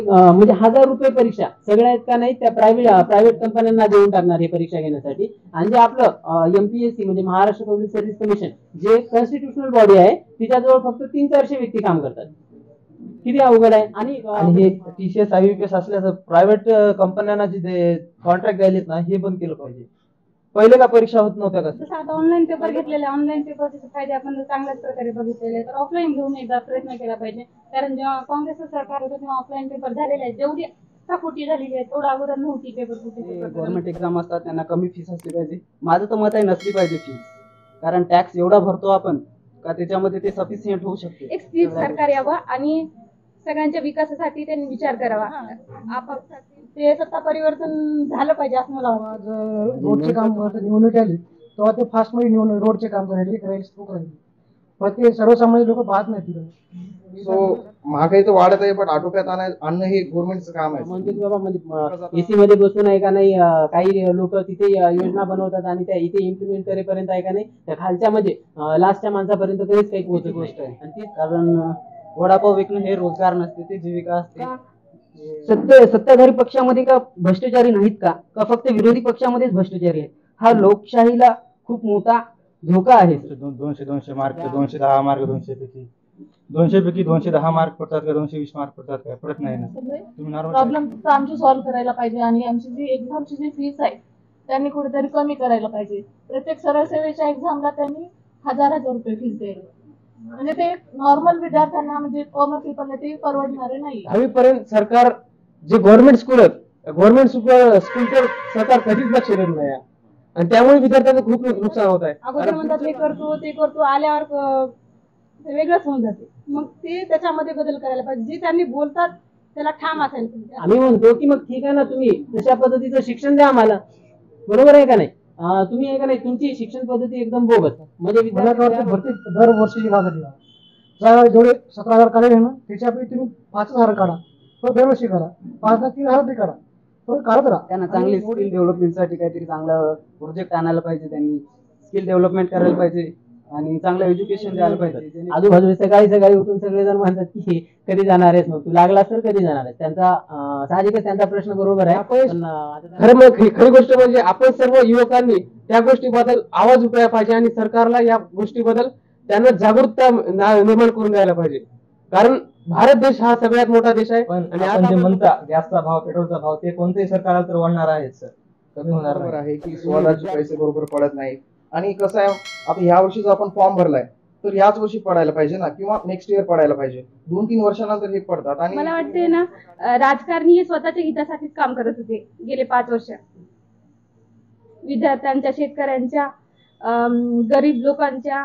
म्हणजे 1000 रुपये परीक्षा सगळ्यात का नाही त्या प्रायव्हेट कंपन्यांना देऊन टाकणार हे परीक्षा घेण्यासाठी. आणि जे आपलं MPSC म्हणजे महाराष्ट्र पब्लिक सर्व्हिस कमिशन जे कॉन्स्टिट्यूशनल बॉडी आहे तिच्याजवळ फक्त 300-400 व्यक्ती काम करतात. किती अवघड आहे. आणि हे TCS IUPS असल्याचं प्रायव्हेट कंपन्यांना जे कॉन्ट्रॅक्ट द्यायलेत ना हे बंद केलं पाहिजे. पहिले का परीक्षा होत नव्हत्या का? जसं आता ऑनलाईन पेपर घेतलेले, ऑनलाईन पेपरचे फायदे आपण जर चांगल्याच प्रकारे बघितलेले तर ऑफलाईन घेऊन एकदा प्रयत्न केला पाहिजे. कारण जेव्हा काँग्रेसचं सरकार होतं तेव्हा ऑफलाईन पेपर झालेले आहेत. जेवढी फुटी झालेली आहे तेवढा अगोदर नव्हती पेपर फुटी. गव्हर्नमेंट एक्झाम असतात त्यांना कमी फीस असली पाहिजे. माझं तर मत आहे नसली पाहिजे फीस, कारण टॅक्स एवढा भरतो आपण का त्याच्यामध्ये ते सफिशियंट होऊ शकते. एक स्थिर सरकार यावं आणि सगळ्यांच्या विकासासाठी त्यांनी विचार करावा. ते सत्ता परिवर्तन झालं पाहिजे असं मला वाटतं. रोडचे काम निवडणूक आली तेव्हा ते फास्ट मध्ये निवडणूक रोडचे काम करायचे पण ते सर्वसामान्य लोक पाहत नाही तिथं. सो महागाई तर वाढत आहे पण आटोक्यात आणणं हे गव्हर्नमेंटचं काम आहे. म्हणजे बाबा म्हणजे एसी मध्ये बसून आहे का नाही काही लोक तिथे योजना बनवतात आणि त्या इथे इम्प्लिमेंट करेपर्यंत आहे का नाही त्या खालच्या म्हणजे लास्टच्या माणसापर्यंत कधीच काही पोहोचत गोष्ट आहे. आणि ती कारण वडापाव विकणं हे रोजगार नसते, ते जीविका असते. सत्ताधारी पक्षामध्ये का भ्रष्टाचारी नाहीत का फक्त विरोधी पक्षामध्येच भ्रष्टाचारी आहेत? हा लोकशाहीला खूप मोठा धोका आहे. 200 मार्क 210 मार्क 200 पैकी 210 मार्क पडतात का 220 मार्क पडतात का? पडत नाही ना. तुम्ही प्रॉब्लेम आमची सॉल्व्ह करायला पाहिजे आणि आमची जी एक्झामची जी फीस आहे त्यांनी कुठेतरी कमी करायला पाहिजे. प्रत्येक सरळ सेवेच्या एक्झामला त्यांनी 1000 रुपये फीस द्यायला, म्हणजे ते नॉर्मल विद्यार्थ्यांना म्हणजे कॉमन पीपलला ते परवडणारे नाही. दहावीपर्यंत सरकार जे गव्हर्नमेंट स्कूल आहेत गव्हर्नमेंट स्कूलचं सरकार कधीच लक्ष देत नाही आणि त्यामुळे विद्यार्थ्यांचं खूप नुकसान होत आहे. अगोदर म्हणतात हे करतो ते करतो, आल्यावर वेगळंच होऊन जाते. मग ते त्याच्यामध्ये बदल करायला पाहिजे. जे त्यांनी बोलतात त्याला ठाम असायला पाहिजे. आम्ही म्हणतो की मग ठीक आहे ना तुम्ही तशा पद्धतीचं शिक्षण द्या आम्हाला, बरोबर आहे का नाही? तुम्ही आहे का नाही तुमची शिक्षण पद्धती एकदम बोगस म्हणजे भरती दरवर्षी जेवढे 17,000 काढले ना त्याच्यापैकी तुम्ही 5,000 काढा, तो दरवर्षी करा. 5,000 3,000 ते करा, तो काढत राहा. त्यांना चांगली स्किल डेव्हलपमेंटसाठी काहीतरी चांगलं प्रोजेक्ट आणायला पाहिजे. त्यांनी स्किल डेव्हलपमेंट करायला पाहिजे आणि चांगलं एज्युकेशन द्यायला पाहिजे. आजूबाजूला सकाळी उठून सगळेजण म्हणतात की कधी जाणार आहेस, मग तू लागलास तर कधी जाणार आहेस. त्यांचा साहजिकच त्यांचा प्रश्न बरोबर आहे. खरी गोष्ट म्हणजे आपण सर्व युवकांनी त्या गोष्टीबद्दल आवाज उठवायला पाहिजे आणि सरकारला या गोष्टीबद्दल त्यांना जागरूकता निर्माण करून द्यायला पाहिजे. कारण भारत देश हा सगळ्यात मोठा देश आहे. आणि आपण जे म्हणता गॅसचा भाव पेट्रोलचा भाव ते कोणत्याही सरकारला तर वाढणार आहे सर, कमी होणार आहे की स्वतःचे पैसे बरोबर पडत नाही. आणि कसं आहे आता ह्या वर्षी जर आपण फॉर्म भरलाय तर ह्याच वर्षी पडायला पाहिजे ना, किंवा नेक्स्ट इयर पडायला पाहिजे. 2-3 वर्षानंतर हे पडतात. आणि मला वाटते ना राजकारणी हे स्वतःच्या हितासाठीच काम करत होते गेले 5 वर्ष. विद्यार्थ्यांच्या, शेतकऱ्यांच्या, गरीब लोकांच्या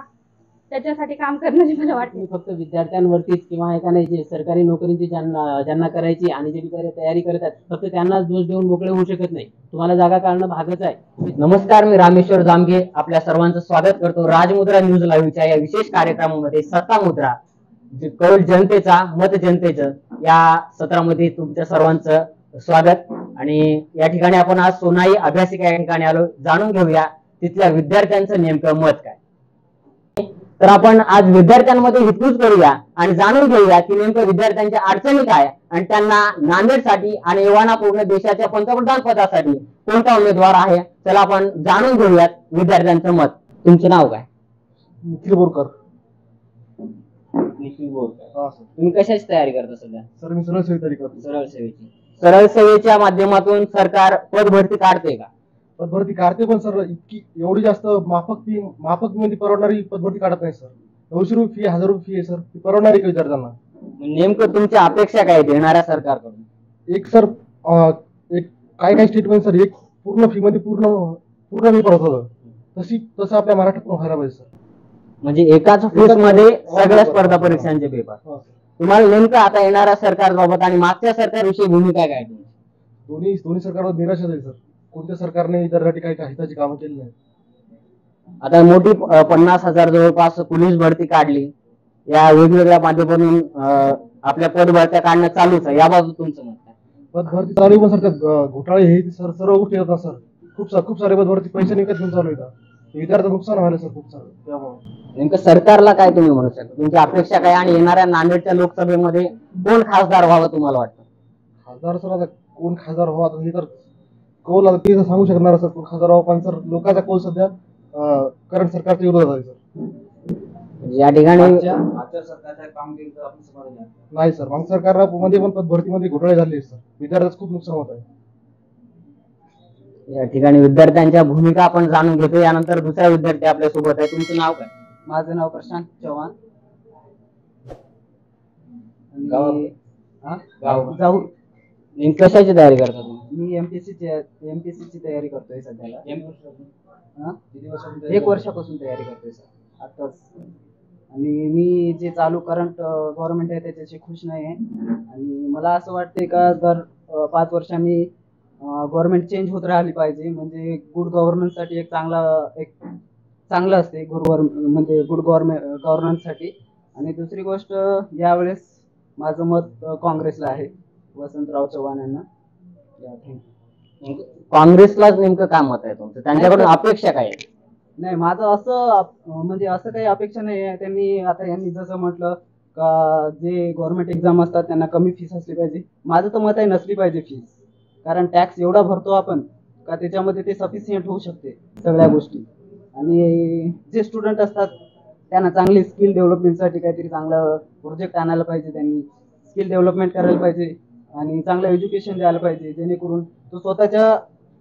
त्याच्यासाठी काम करण्याची मला वाटते. फक्त विद्यार्थ्यांवरतीच किंवा एका नाही जे सरकारी नोकरीची ज्यांना करायची आणि जे विद्यार्थी तयारी करतात फक्त त्यांनाच दोष देऊन मोकळे होऊ शकत नाही. तुम्हाला जागा काढणं भागच आहे. नमस्कार, मी रामेश्वर जामगे आपल्या सर्वांचं स्वागत करतो राजमुद्रा न्यूज लाईव्हच्या या विशेष कार्यक्रमामध्ये सत्ता मुद्रा, कौल जनतेचा मत जनतेचं या सत्रामध्ये तुमच्या सर्वांचं स्वागत. आणि या ठिकाणी आपण आज सोनाई अभ्यासिका या ठिकाणी आलो. जाणून घेऊया तिथल्या विद्यार्थ्यांचं नेमकं मत काय. तर आपण आज विद्यार्थ्यांमध्ये हितगुज करूया आणि जाणून घेऊया की नेमकं विद्यार्थ्यांच्या अडचणी काय आणि त्यांना नांदेडसाठी आणि एव्हाना पूर्ण देशाच्या पंतप्रधान पदासाठी कोणता उमेदवार आहे. चला आपण जाणून घेऊयात विद्यार्थ्यांचं मत. तुमचं नाव काय? निखिल बोरकर. निखिल बोरकर. तुम्ही कशाची तयारी करता सध्या? सर मी सरळ सेवेची तयारी करतो. सरळ सेवेची. सरळ सेवेच्या माध्यमातून सरकार पद भरती काढते का? पदभरती काढते पण सर इतकी एवढी जास्त माफक मध्ये परवडणारी पदभरती काढत नाही सर. 900 रुपये फी, 1000 रुपये फी आहे सर. ती परवडणारी का विद्यार्थ्यांना? नेमकं तुमच्या अपेक्षा काय देणाऱ्या सरकारकडून? एक सर एक काही स्टेटमेंट सर एक पूर्ण फी मध्ये पूर्ण मी पडत होतं तसं आपल्या महाराष्ट्रात व्हायला पाहिजे सर. म्हणजे एकाच फीस मध्ये सगळ्या स्पर्धा परीक्षांचे पेपर. तुम्हाला नेमकं आता येणाऱ्या सरकारबाबत आणि मागच्या सरकारविषयी भूमिका काय तुमची? दोन्ही सरकारवर निराशा आहे सर. कोणत्या सरकारने विद्यार्थ्यासाठी काही हिताची कामं केली नाही. आता मोठी 50,000 जवळपास पोलीस भरती काढली. या वेगवेगळ्या माध्यमातून आपल्या पद भरत्या काढणं चालूच आहे. याबाबत तुमचं मत काय? पद भरती चालू पण सर त्यात घोटाळे हे सर सर्व गोष्टी येतात सर. खूप सारे पद भरती पैसे निघत घेऊन चालू येतात. विद्यार्थ्यांचं नुकसान व्हायला सर खूप सारं. त्यामुळे नेमकं सरकारला काय तुम्ही म्हणू शकता? तुमची अपेक्षा काय आणि येणाऱ्या नांदेडच्या लोकसभेमध्ये कोण खासदार व्हावं तुम्हाला वाटतं? खासदार सर आता कोण खासदार व्हावा आता हे तर कौल आता ते तर सांगू शकणार सर कोण खासदार व्हावा, पण सर लोकांचा कौल सध्या करंट सरकारच्या विरोधात आहे सर. या ठिकाणी आजच्या सरकारच्या कामगिरीचं आपण समाधानी आहात? नाही सर, मागच्या सरकारमध्ये पण पद भरतीमध्ये घोटाळे झाले सर, विद्यार्थ्यांचं खूप नुकसान होत आहे. या ठिकाणी विद्यार्थ्यांच्या भूमिका आपण जाणून घेतो. यानंतर दुसरा विद्यार्थी आपल्या सोबत आहे. तुमचं नाव काय? माझं नाव प्रशांत चव्हाण. जाऊ नेमकी कशाची तयारी करता तुम्ही? मी एमपीएससी तयारी करतोय सध्याला. 1 वर्षापासून तयारी करतोय सर आताच. आणि मी जे चालू करंट गव्हर्नमेंट आहे त्याच्याशी खुश नाही आहे. आणि मला असं वाटतंय का जर 5 वर्षांनी गव्हर्नमेंट चेंज होत राहिली पाहिजे, म्हणजे गुड गव्हर्नन्ससाठी एक चांगलं असते म्हणजे गुड गव्हर्नन्ससाठी. आणि दुसरी गोष्ट यावेळेस माझं मत काँग्रेसला आहे, वसंतराव चव्हाण यांना. काँग्रेसलाच नेमकं काय मत आहे तुमचं? त्यांच्याकडून अपेक्षा काय आहे? नाही, माझं असं म्हणजे असं काही अपेक्षा नाही आहे. यांनी जसं म्हटलं का जे गव्हर्नमेंट एक्झाम असतात त्यांना कमी फीस असली पाहिजे. माझं तर मत आहे नसली पाहिजे फीस, कारण टॅक्स एवढा भरतो आपण का त्याच्यामध्ये ते सफिशियंट होऊ शकते सगळ्या गोष्टी. आणि जे स्टुडंट असतात त्यांना चांगली स्किल डेव्हलपमेंटसाठी काहीतरी चांगलं प्रोजेक्ट आणायला पाहिजे, त्यांनी स्किल डेव्हलपमेंट करायला पाहिजे आणि चांगलं एज्युकेशन द्यायला पाहिजे, जेणेकरून तो स्वतःच्या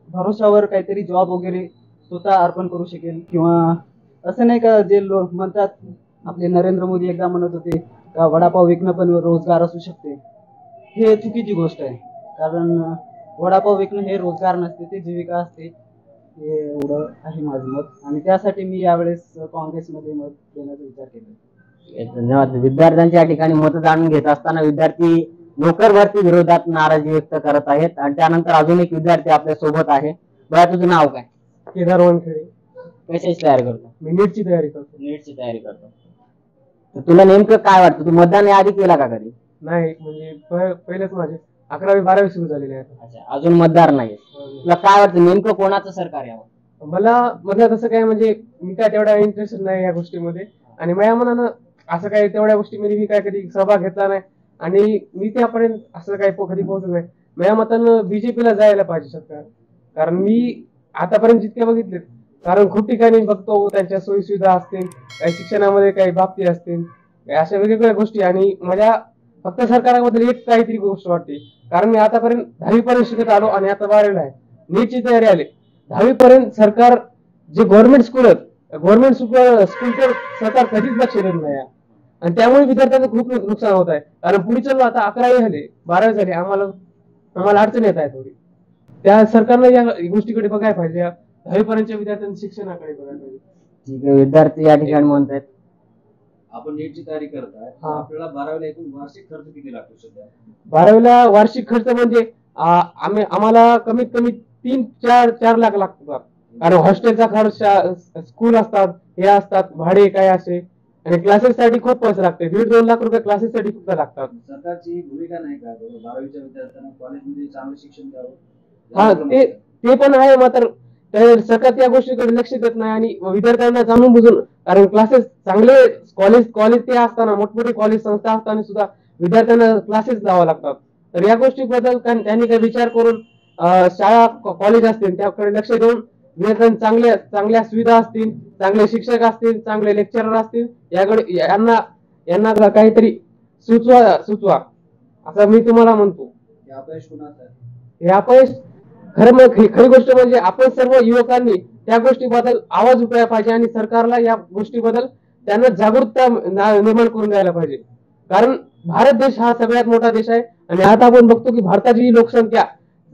भरोशावर काहीतरी जॉब वगैरे स्वतः अर्पण करू शकेल. किंवा असं नाही का जे लोक म्हणतात, आपले नरेंद्र मोदी एकदा म्हणत होते का वडापाव विकणं पण रोजगार असू शकते. हे चुकीची गोष्ट आहे, कारण वडापाव विकणं हे रोजगार नसते, ते जीविका असते. हे एवढं आहे माझं मत. आणि त्यासाठी मी यावेळेस काँग्रेसमध्ये मत देण्याचा विचार केला. धन्यवाद. विद्यार्थ्यांच्या या ठिकाणी मत जाणून घेत असताना विद्यार्थी नोकर भरती विरोधात नाराजी व्यक्त करत आहेत. आणि त्यानंतर अजून एक विद्यार्थी आपल्या सोबत आहे. बघा, तुझं नाव काय? केदार वानखेडे. कशाची तयारी करतो? मी नीटची तयारी करतो. नीटची तयारी करतो. तर तुला नेमकं काय वाटतं? तू मतदान याआधी केला का कधी? नाही, म्हणजे पहिलेच माझे 11वी 12वी सुरू झालेले आहेत. अच्छा, अजून मतदार नाही. तुला काय वाटतं नेमकं कोणाचं सरकार यावं? मला तसं काय म्हणजे मी काय तेवढा इंटरेस्ट नाही या गोष्टीमध्ये. आणि माझ्या मनानं असं काही तेवढ्या गोष्टीमध्ये मी काय कधी सहभाग घेतला नाही आणि मी त्यापर्यंत असं काही कधी पोहोचलो नाही. माझ्या मतानं बीजेपीला जायला पाहिजे सरकार. कारण मी आतापर्यंत जितके बघितले, कारण खूप ठिकाणी बघतो त्यांच्या सोयीसुविधा असतील, काही शिक्षणामध्ये काही बाबती असतील, अशा वेगवेगळ्या गोष्टी. आणि माझ्या फक्त सरकाराबद्दल एक काहीतरी गोष्ट वाटते, कारण मी आतापर्यंत 10वी पर्यंत शिकत आलो आणि आता 12वीला आहे, नीटची तयारी आली. 10वी पर्यंत सरकार जे गव्हर्नमेंट स्कूल तर सरकार कधीच लक्ष देत नाही. आणि त्यामुळे विद्यार्थ्यांचं खूप नुकसान होत आहे. कारण पुढे चालू आता 11वी झाले, 12वी झाली, आम्हाला अडचण येत आहे थोडी. त्या सरकारनं या गोष्टीकडे बघायला पाहिजे, 10वी पर्यंतच्या विद्यार्थ्यांच्या शिक्षणाकडे बघायला पाहिजे. ठीक आहे. विद्यार्थी या ठिकाणी म्हणतात आपण नीटची तयारी करताय, आपल्याला 12वीला एकूण वार्षिक खर्च किती लागतो सध्या? 12वीला वार्षिक खर्च म्हणजे आम्हाला कमीत कमी 3-4 लाख लागतात. कारण हॉस्टेलचा खर्च, स्कूल असतात, हे असतात, भाडे काय असे, आणि क्लासेस साठी खूप पैसे लागते. 1.5-2 लाख रुपये क्लासेस साठी सुद्धा लागतात. सरकारची भूमिका नाही का 12वीच्या विद्यार्थ्यांना कॉलेजमध्ये चांगलं शिक्षण द्यावं? हा, ते पण आहे, मात्र सरकार त्या गोष्टीकडे लक्ष देत नाही. आणि विद्यार्थ्यांना जाणून बुजून, कारण क्लासेस चांगले कॉलेज ते असताना, मोठमोठे कॉलेज संस्था असताना सुद्धा विद्यार्थ्यांना क्लासेस लावा लागतात. तर या गोष्टीबद्दल त्यांनी काही विचार करून शाळा कॉलेज असतील त्याकडे लक्ष देऊन विद्यार्थ्यांना चांगल्या सुविधा असतील, चांगले शिक्षक असतील, चांगले लेक्चरर असतील, याकडे यांना काहीतरी सुचवा असं मी तुम्हाला म्हणतो. हे अपयश खरी गोष्ट म्हणजे आपण सर्व युवकांनी त्या गोष्टीबद्दल आवाज उठवायला पाहिजे आणि सरकारला या गोष्टीबद्दल त्यांना जागरूकता निर्माण करून द्यायला पाहिजे. कारण भारत देश हा सगळ्यात मोठा देश आहे आणि आता आपण बघतो की भारताची लोकसंख्या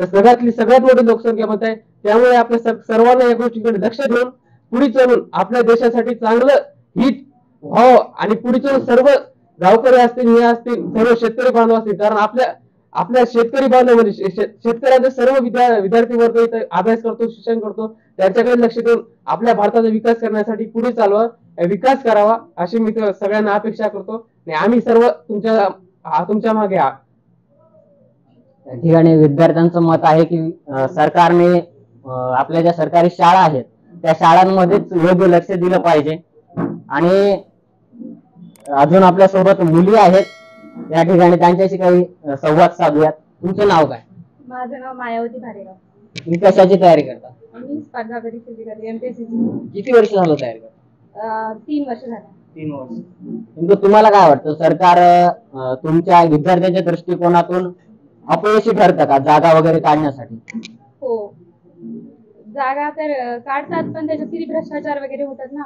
सगळ्यात मोठी लोकसंख्या म्हणत आहे. त्यामुळे आपल्या सर्वांना या गोष्टीकडे लक्ष देऊन पुढे चालून आपल्या देशासाठी चांगलं हित व्हावं आणि पुढे चालून सर्व गावकरी असतील, हे असतील, सर्व शेतकरी बांधव असतील, कारण आपल्या शेतकरी बांधव म्हणजे शेतकऱ्यांचा सर्व विद्यार्थी वर्ग इथे अभ्यास करतो, शिक्षण करतो, त्यांच्याकडे लक्ष देऊन आपल्या भारताचा विकास करण्यासाठी पुढे चालवा, विकास करावा अशी मी सगळ्यांना अपेक्षा करतो. आणि आम्ही सर्व तुमच्या मागे आहात. या ठिकाणी विद्यार्थ्यांचं मत आहे की सरकारने आपल्या ज्या सरकारी शाळा आहेत त्या शाळांमध्येच योग्य लक्ष दिलं पाहिजे. आणि अजून आपल्या सोबत मुली आहेत, या ठिकाणी त्यांच्याशी काही संवाद साधूयात. तुमचं नाव काय? माझं नाव मायावती भारेगाव. तुम्ही कशाची तयारी करता? मी स्पर्धा परीक्षेची करते, MPSC. किती वर्ष झालं तयारी करता? 3 वर्ष झालं. 3 वर्ष. नेमकं तुम्हाला काय वाटतं, सरकार तुमच्या विद्यार्थ्यांच्या दृष्टिकोनातून अपयशी ठरतं का जागा वगैरे काढण्यासाठी? हो, जागा तर काढतात, पण त्याच्यात किती भ्रष्टाचार वगैरे होतात ना,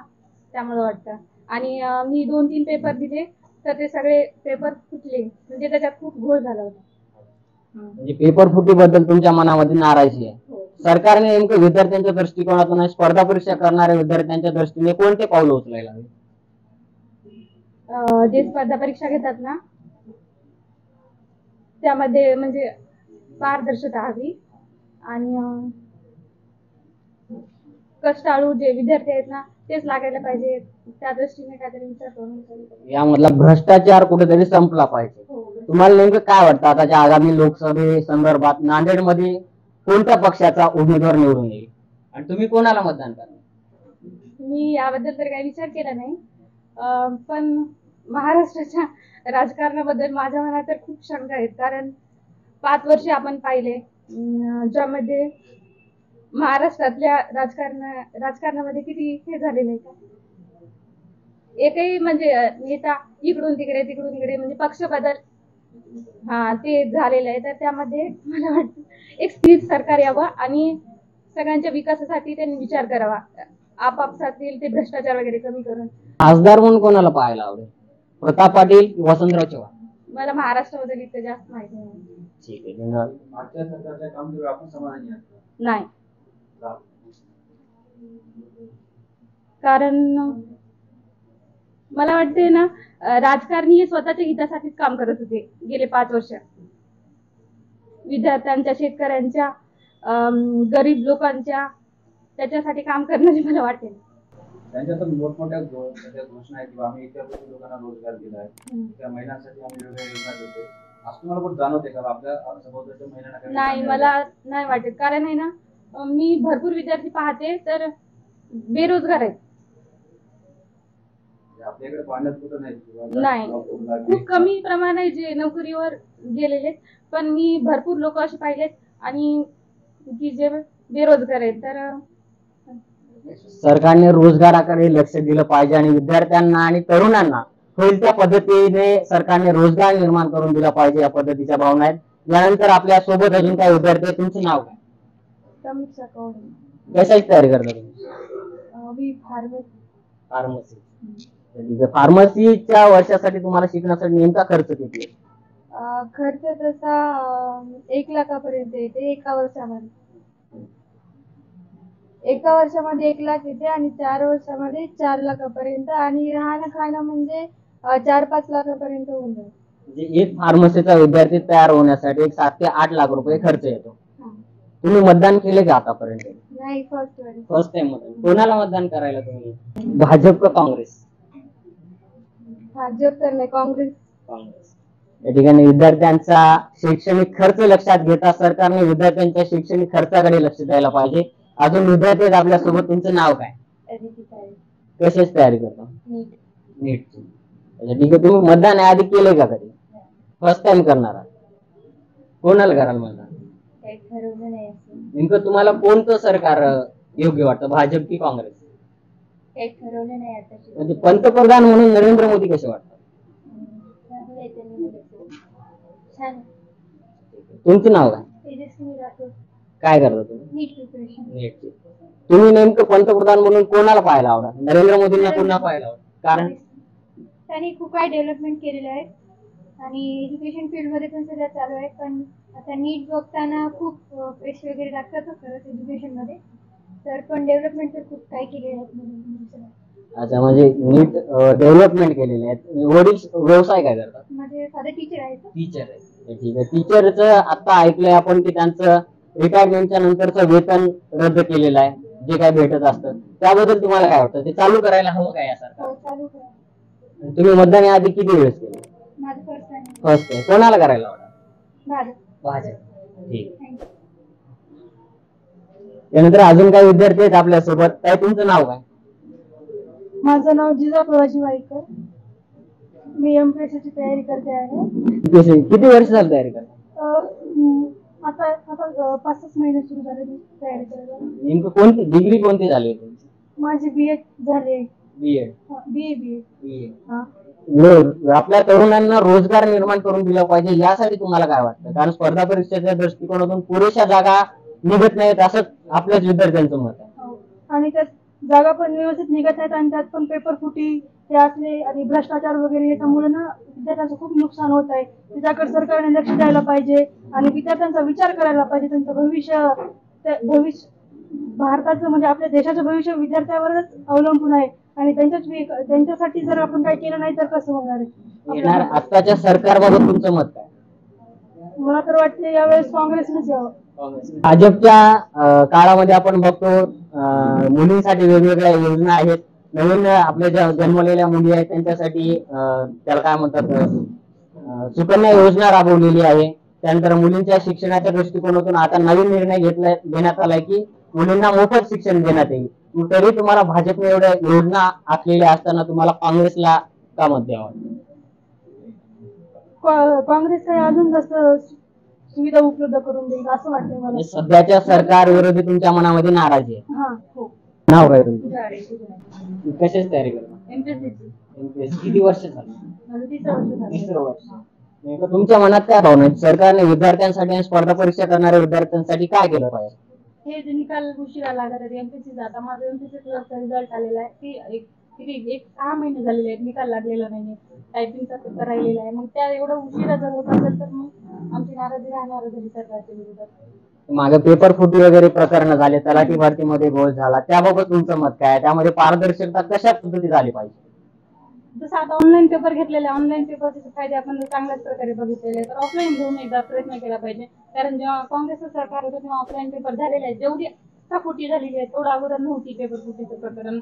त्यामुळे वाटतं. आणि मी 2-3 पेपर दिले तर ते सगळे पेपर फुटले, म्हणजे त्याच्यात खूप घोळ झाला होता. म्हणजे पेपर फुटीबद्दल तुमच्या मनामध्ये नाराजी आहे. हो. सरकारने नेमकं विद्यार्थ्यांच्या दृष्टिकोनातून आणि स्पर्धा परीक्षा करणाऱ्या विद्यार्थ्यांच्या दृष्टीने कोणते पाऊल उचलायला हवे? जे स्पर्धा परीक्षा घेतात ना, त्यामध्ये म्हणजे पारदर्शकता हवी आणि कष्टाळू जे विद्यार्थी आहेत ना, तेच लागायला पाहिजे. त्या दृष्टीने काहीतरी विचार करून यामधला भ्रष्टाचार कुठेतरी संपला पाहिजे. तुम्हाला नेमकं काय वाटतं, आताच्या आगामी लोकसभे संदर्भात नांदेडमध्ये कोणत्या पक्षाचा उमेदवार निवडून येईल आणि तुम्ही कोणाला मतदान करणार? मी याबद्दल तर काही विचार केला नाही, पण महाराष्ट्राच्या राजकारणाबद्दल माझ्या मनात तर खूप शंका आहेत. कारण 5 वर्षे आपण पाहिले, ज्यामध्ये महाराष्ट्रातल्या राजकारणामध्ये किती हे झालेलं आहे का, एकही म्हणजे नेता इकडून तिकडे म्हणजे पक्ष बदल ते झालेलं आहे. तर त्यामध्ये मला वाटतं एक स्थिर सरकार यावं आणि सगळ्यांच्या विकासासाठी त्यांनी विचार करावा, आपापसातील ते भ्रष्टाचार वगैरे कमी करून. खासदार म्हणून कोणाला पाहायला आवडेल, प्रताप पाटील की वसंतराव चव्हाण? मला महाराष्ट्राबद्दल इतकं जास्त माहिती नाही. ठीक आहे, धन्यवाद. मागच्या सरकारच्या कामगिरीवर आपण समाधानी आहात का? नाही, कारण मला वाटते ना, राजकारणी हे स्वतःच्या हितासाठीच काम करत होते गेले 5 वर्ष. विद्यार्थ्यांच्या, शेतकऱ्यांच्या, गरीब लोकांच्या त्याच्यासाठी काम करण्याचे मला वाटेल. त्यांच्या तर मोठमोठ्या घोषणा आहेत, किंवा आम्ही इतक्या कोटी लोकांना रोजगार दिला आहे, त्या महिलांसाठी आम्ही वेगवेगळ्या योजना देतोय, असं तुम्हाला पण जाणवते का आपल्या सभोवतालच्या महिलांना काही? नाही, मला नाही वाटत. कारण आहे ना, मी भरपूर विद्यार्थी पाहते तर बेरोजगार आहेत. आपल्याकडे पाहण्यात कुठं नाही, खूप कमी प्रमाण आहे जे नोकरीवर गेलेले, पण मी भरपूर लोक असे पाहिलेत आणि की जे बेरोजगार आहेत. तर सरकारने रोजगाराकडे लक्ष दिलं पाहिजे आणि विद्यार्थ्यांना आणि तरुणांना होईल त्या पद्धतीने सरकारने रोजगार निर्माण करून दिला पाहिजे, या पद्धतीच्या भावना आहेत. यानंतर आपल्या सोबत अजून काही विद्यार्थी आहेत. तुमचं नाव काय? कशाची तयारी करता तुम्ही? फार्मसी. फार्मसीच्या वर्षासाठी तुम्हाला शिकण्यासाठी नेमका खर्च किती आहे? खर्च तसा 1 लाखापर्यंत येते एका वर्षामध्ये. एका वर्षामध्ये 1 लाख येते आणि 4 वर्षामध्ये 4 लाखापर्यंत, आणि राहणं खाणं म्हणजे 4-5 लाखापर्यंत होऊन जाईल. म्हणजे एक फार्मसीचा विद्यार्थी तयार होण्यासाठी 7 ते 8 लाख रुपये खर्च येतो. तुम्ही मतदान केले का आतापर्यंत? नाही, फर्स्ट टाइम मतदान. कोणाला मतदान करायला तुम्ही? भाजप का काँग्रेस? भाजप तर नाही, काँग्रेस. या ठिकाणी विद्यार्थ्यांचा शैक्षणिक खर्च लक्षात घेता सरकारने विद्यार्थ्यांच्या शैक्षणिक खर्चाकडे लक्ष द्यायला पाहिजे. अजून विद्यार्थी आहेत आपल्यासोबत. तुमचं नाव काय? कशाची तयारी करता? नीटची. ठीक आहे, तुम्ही मतदान आधी केलंय का कधी? फर्स्ट टाइम करणार आहात. कोणाला कराल मतदान? नेमकं तुम्हाला कोणतं सरकार योग्य वाटतं, भाजप की काँग्रेस? ठरवलं नाही आता. म्हणजे पंतप्रधान म्हणून नरेंद्र मोदी कसे वाटतात? छान. तुमचं नाव काय? तेजस्विनी राठोड. काय करता तुम्ही? नीट प्रिपरेशन. नीटची. तुम्ही नेमकं पंतप्रधान म्हणून कोणाला पाहायला आवडत? नरेंद्र मोदींना पुन्हा पाहायला आवडत? कारण त्यांनी खूप काही डेव्हलपमेंट केलेलं आहे आणि एज्युकेशन फील्ड मध्ये पण सध्या चालू आहे. पण आता नीट बघताना खूप पैसे वगैरे लागतात खरंच एज्युकेशन मध्ये, तर पण डेव्हलपमेंट तर खूप काही केलेलं आहे. अच्छा, म्हणजे नीट डेव्हलपमेंट केलेले आहेत. वडील व्यवसाय काय करतात? माझे फादर टीचर आहेत. टीचर आहे. ठीक आहे. टीचरचं आता ऐकलंय आपण की त्यांचं रिटायरमेंटच्या नंतरचं वेतन रद्द केलेलं आहे, जे काय भेटत असतं, त्याबद्दल तुम्हाला काय वाटतं? ते चालू करायला हवं का या सरकार? चालू करा. तुम्ही मतदान आधी किती वेळेस केलं? माझं फर्स्ट टाइम. फर्स्ट आहे. कोणाला करायला आवडत? भाजप. ठीक. त्यानंतर अजून काही विद्यार्थी आहेत आपल्यासोबत. काय तुमचं नाव काय? माझं नाव जिजा प्रवासी वाईकर. मी MPSC ची तयारी करते आहे. किती वर्ष झाली तयारी करता? आता आता 5-6 महिने सुरू झाले तयारी करायला. नेमकं कोणती डिग्री कोणती झाली आहे तुमची? माझी BA झाली. बीएड. BA. हा. आपल्या तरुणांना रोजगार निर्माण करून दिला पाहिजे यासाठी तुम्हाला काय वाटतं? कारण स्पर्धा परीक्षेच्या दृष्टिकोनातून पुरेशा जागा निघत नाहीत असं आपल्याच विद्यार्थ्यांचं मत आहे. हो. आणि त्यात जागा पण व्यवस्थित निघत नाहीत आणि त्यात पण पेपर फुटी हे असले आणि भ्रष्टाचार वगैरे याच्यामुळे ना विद्यार्थ्यांचं खूप नुकसान होत आहे. त्याच्याकडे सरकारने लक्ष द्यायला पाहिजे आणि विद्यार्थ्यांचा विचार करायला पाहिजे. त्यांचं भविष्य भारताचं म्हणजे आपल्या देशाचं भविष्य विद्यार्थ्यावरच अवलंबून आहे आणि त्यांच्यासाठी जर आपण काही केलं नाही तर कसं होणार आहे? येणार आताच्या सरकारबाबत तुमचं मत काय? मला तर वाटते यावेळेस काँग्रेसनंच यावं. भाजपच्या काळामध्ये आपण बघतो मुलींसाठी वेगवेगळ्या योजना आहेत. नवीन आपल्या ज्या जन्मलेल्या मुली आहेत त्यांच्यासाठी त्याला काय म्हणतात सुकन्या योजना राबवलेली आहे. त्यानंतर मुलींच्या शिक्षणाच्या दृष्टिकोनातून आता नवीन निर्णय घेण्यात आलाय की मुलींना मोफत शिक्षण देण्यात येईल. तरी तुम्हाला भाजपने एवढ्या योजना आखलेल्या असताना तुम्हाला काँग्रेसला का मत द्यावं? काँग्रेस काही अजून जास्त सुविधा उपलब्ध करून देईल असं वाटतंय मला. सध्याच्या सरकार विरोधी तुमच्या मनामध्ये नाराजी आहे. हा. हो. नाव काय तुमचं? कशाची तयारी करता? MPSC. किती वर्ष झाली? माझं 3 वर्ष झालं. नेमकं तुमच्या मनात काय भावना आहे? सरकारने विद्यार्थ्यांसाठी आणि स्पर्धा परीक्षा करणाऱ्या विद्यार्थ्यांसाठी काय केलं पाहिजे? हे जे निकाल उशिरा लागत आहे MPSC चा, माझा MPSC क्लासचा रिझल्ट आलेला आहे की एक 6 महिने झालेले आहेत, निकाल लागलेला नाहीये. टायपिंगचा पेपर राहिलेला आहे. मग त्या एवढं उशिरा जर होत असेल तर मग आमची नाराजी राहणार झाली सरकारच्या विरोधात. मागे पेपर फुटी वगैरे प्रकरण झाले, तलाठी भरतीमध्ये घोळ झाला, त्याबाबत तुमचं मत काय? त्यामध्ये पारदर्शकता कशा पद्धती झाली पाहिजे? जसं आता ऑनलाईन पेपर घेतलेले, ऑनलाईन पेपरचे फायदे आपण चांगल्याच प्रकारे बघितलेले तर ऑफलाईन घेऊन एकदा प्रयत्न केला पाहिजे. कारण जेव्हा काँग्रेसचं सरकार होतं तेव्हा ऑफलाईन पेपर झालेले आहेत. जेवढी फुटी झालेली आहे तेवढं अगोदर नव्हती पेपर फुटीचं प्रकरण.